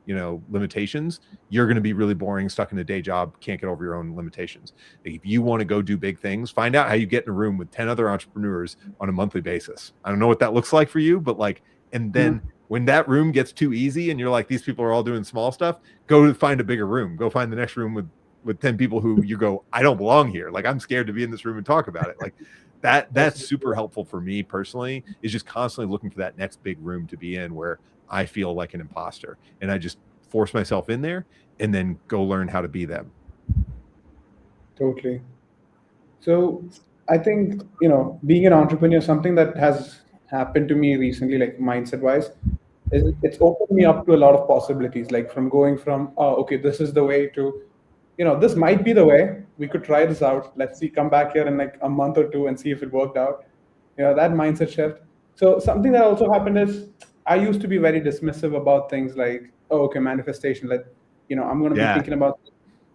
limitations, you're going to be really boring, stuck in a day job, can't get over your own limitations. If you want to go do big things, find out how you get in a room with 10 other entrepreneurs on a monthly basis. I don't know what that looks like for you, but like, and then when that room gets too easy and you're like, these people are all doing small stuff, go find a bigger room, go find the next room with 10 people who you go, I don't belong here. Like, I'm scared to be in this room and talk about it. Like, that's super helpful for me personally, is just constantly looking for that next big room to be in where I feel like an imposter, and I just force myself in there and then go learn how to be them. Totally. So I think, being an entrepreneur, something that has happened to me recently, like mindset wise, is it's opened me up to a lot of possibilities, like from going from, oh, okay, this is the way, to, this might be the way. We could try this out. Let's see, come back here in like a month or two and see if it worked out. That mindset shift. So something that also happened is I used to be very dismissive about things like, oh, okay, manifestation. Like, I'm going to be thinking about.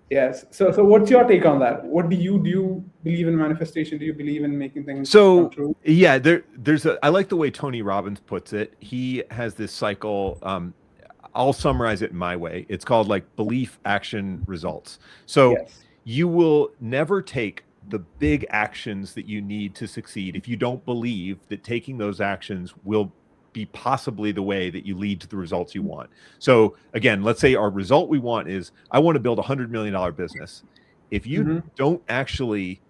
Yes. So what's your take on that? What do you believe in manifestation? Do you believe in making things come true? Yeah, I like the way Tony Robbins puts it. He has this cycle. I'll summarize it my way. It's called like belief, action, results. So Yes. you will never take the big actions that you need to succeed if you don't believe that taking those actions will be possibly the way that you lead to the results you want. So again, let's say our result we want is, I want to build $100 million business. If you don't actually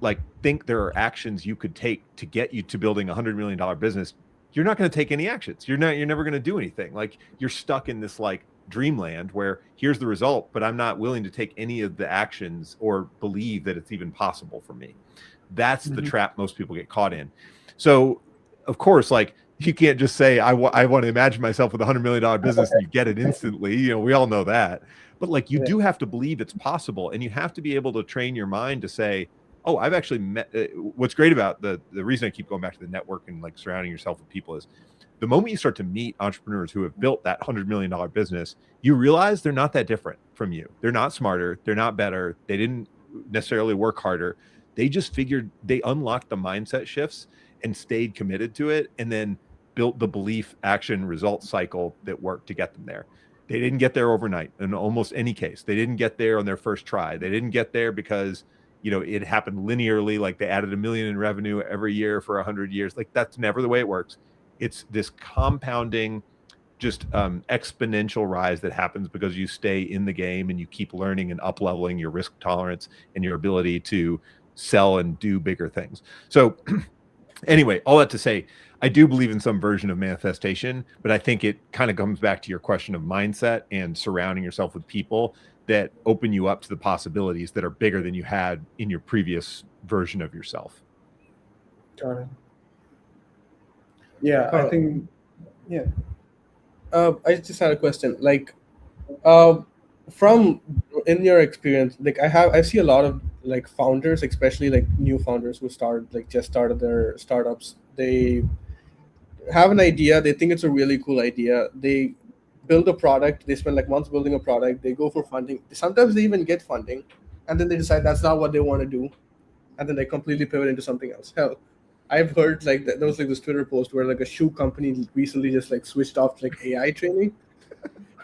like think there are actions you could take to get you to building $100 million business, you're not going to take any actions. You're never going to do anything. Like you're stuck in this like dreamland where here's the result, but I'm not willing to take any of the actions or believe that it's even possible for me. That's the trap most people get caught in. So of course, like you can't just say, I want to imagine myself with $100 million business and you get it instantly. You know, we all know that, but like you do have to believe it's possible, and you have to be able to train your mind to say, oh, I've actually met, what's great about the reason I keep going back to the network and like surrounding yourself with people is the moment you start to meet entrepreneurs who have built that $100 million business, you realize they're not that different from you. They're not smarter. They're not better. They didn't necessarily work harder. They just figured, they unlocked the mindset shifts and stayed committed to it, and then built the belief, action, result cycle that worked to get them there. They didn't get there overnight in almost any case. They didn't get there on their first try. They didn't get there because, you know, it happened linearly, like they added $1 million in revenue every year for 100 years. Like that's never the way it works. It's this compounding, just exponential rise that happens because you stay in the game and you keep learning and up leveling your risk tolerance and your ability to sell and do bigger things. So anyway, all that to say, I do believe in some version of manifestation, but I think it kind of comes back to your question of mindset and surrounding yourself with people that open you up to the possibilities that are bigger than you had in your previous version of yourself. Got it. Yeah, I think, yeah. I just had a question. Like, from in your experience, like I see a lot of like founders, especially like new founders who just started their startups. They have an idea. They think it's a really cool idea. They build a product. They spend like months building a product. They go for funding. Sometimes they even get funding, and then they decide that's not what they want to do, and then they completely pivot into something else. Hell, I've heard like there was like this Twitter post where like a shoe company recently just like switched off like AI training.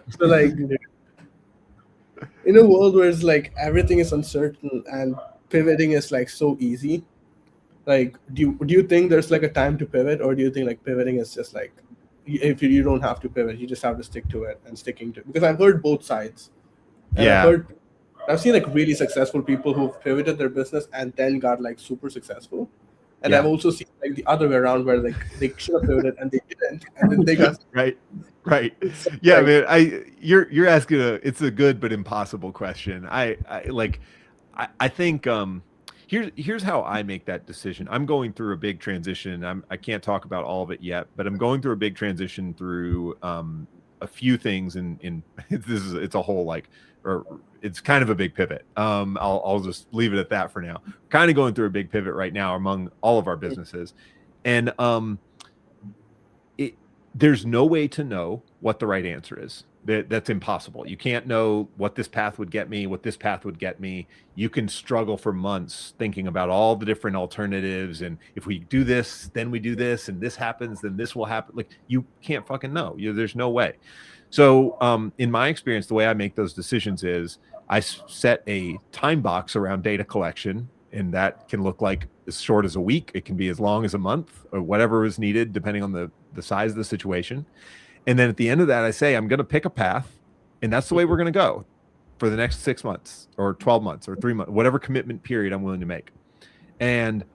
So like in a world where it's like everything is uncertain and pivoting is like so easy, like do you think there's like a time to pivot, or do you think like pivoting is just like if you don't have to pivot, you just have to stick to it and sticking to it? Because I've heard both sides. And Yeah. I've seen like really successful people who've pivoted their business and then got like super successful. And Yeah. I've also seen like the other way around where like they should have pivoted and they didn't, and then they got Right. Yeah, like, man. You're asking it's a good but impossible question. I think here's how I make that decision. I'm going through a big transition. I can't talk about all of it yet, but I'm going through a big transition through a few things in it's a whole like, or it's kind of a big pivot. I'll just leave it at that for now. Kind of going through a big pivot right now among all of our businesses. And there's no way to know what the right answer is. That's impossible. You can't know what this path would get me, what this path would get me. You can struggle for months thinking about all the different alternatives. And if we do this, then we do this, and this happens, then this will happen. Like you can't fucking know. There's no way. So in my experience, the way I make those decisions is I set a time box around data collection, and that can look like as short as a week. It can be as long as a month, or whatever is needed, depending on the size of the situation. And then at the end of that, I say, I'm going to pick a path, and that's the way we're going to go for the next 6 months or 12 months or 3 months, whatever commitment period I'm willing to make. And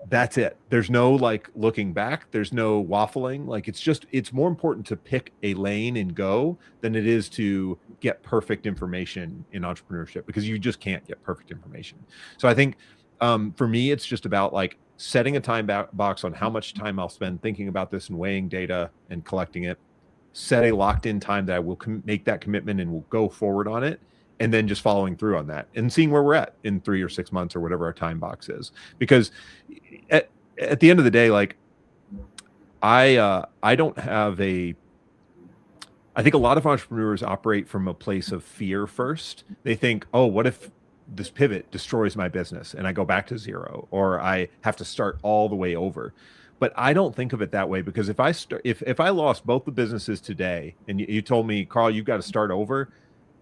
that's it. There's no like looking back. There's no waffling. Like it's more important to pick a lane and go than it is to get perfect information in entrepreneurship, because you just can't get perfect information. So I think for me, it's just about like setting a time box on how much time I'll spend thinking about this and weighing data and collecting it. Set a locked in time that I will make that commitment and will go forward on it. And then just following through on that and seeing where we're at in 3 or 6 months or whatever our time box is. Because at the end of the day, like I don't have I think a lot of entrepreneurs operate from a place of fear first. They think, oh, what if this pivot destroys my business and I go back to zero, or I have to start all the way over? But I don't think of it that way, because if I lost both the businesses today and you told me, Carl, you've got to start over,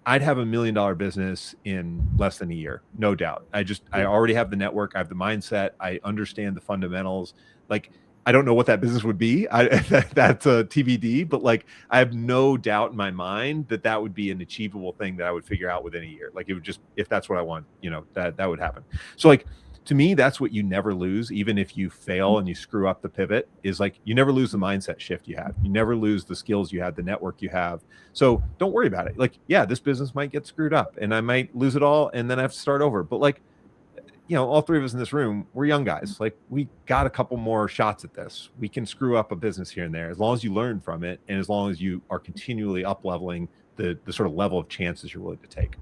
I'd have $1 million business in less than a year, no doubt. I already have the network, I have the mindset, I understand the fundamentals. Like, I don't know what that business would be. That's a TBD, but like, I have no doubt in my mind that would be an achievable thing that I would figure out within a year. Like, it would just, if that's what I want, that would happen. So like, to me, that's what you never lose, even if you fail and you screw up the pivot, is like you never lose the mindset shift you have. You never lose the skills you had, the network you have. So don't worry about it. Like, yeah, this business might get screwed up and I might lose it all and then I have to start over. But like, you know, all three of us in this room, we're young guys. Like, we got a couple more shots at this. We can screw up a business here and there as long as you learn from it and as long as you are continually up leveling the sort of level of chances you're willing to take.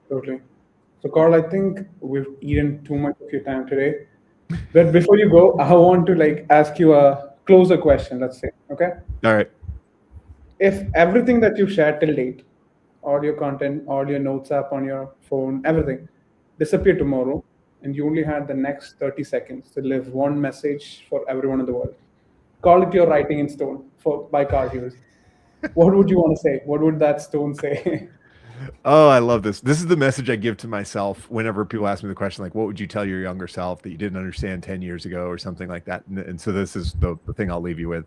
Totally. So, Carl, I think we've eaten too much of your time today. But before you go, I want to like ask you a closer question, let's say. Okay. All right. If everything that you've shared till date, all your content, all your notes app on your phone, everything, disappeared tomorrow, and you only had the next 30 seconds to live one message for everyone in the world, call it your writing in stone by Karl Hughes. What would you want to say? What would that stone say? Oh, I love this. This is the message I give to myself whenever people ask me the question, like, what would you tell your younger self that you didn't understand 10 years ago or something like that? And so this is the thing I'll leave you with.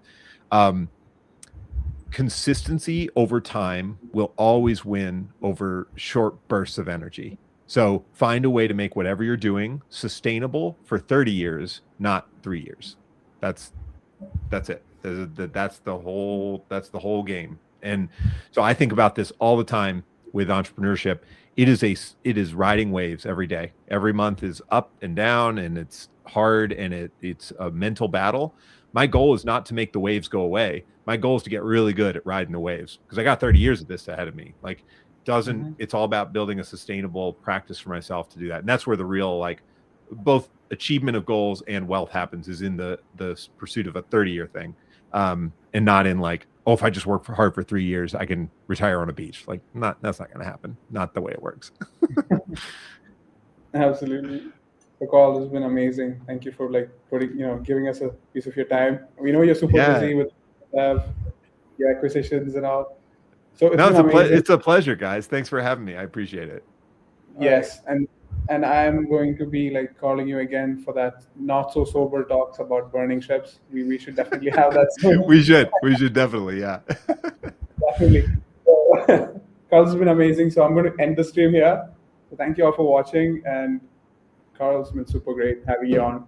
Consistency over time will always win over short bursts of energy. So find a way to make whatever you're doing sustainable for 30 years, not 3 years. That's it. That's the whole game. And so I think about this all the time with entrepreneurship. It is riding waves every day. Every month is up and down, and it's hard, and it's a mental battle. My goal is not to make the waves go away. My goal is to get really good at riding the waves, because I got 30 years of this ahead of me. Like, it's all about building a sustainable practice for myself to do that. And that's where the real, like, both achievement of goals and wealth happens, is in the pursuit of a 30-year thing. And not in like, oh, if I just work hard for 3 years, I can retire on a beach. Like, that's not going to happen. Not the way it works. Absolutely. The call has been amazing. Thank you for like giving us a piece of your time. We know you're super busy with your acquisitions and all. So it's a pleasure, guys. Thanks for having me. I appreciate it. Yes, and I'm going to be like calling you again for that not so sober talks about burning ships. We should definitely have that soon. We should definitely, yeah. Definitely. So, Carl has been amazing. So I'm going to end the stream here. So thank you all for watching, and Carl's been super great having you on.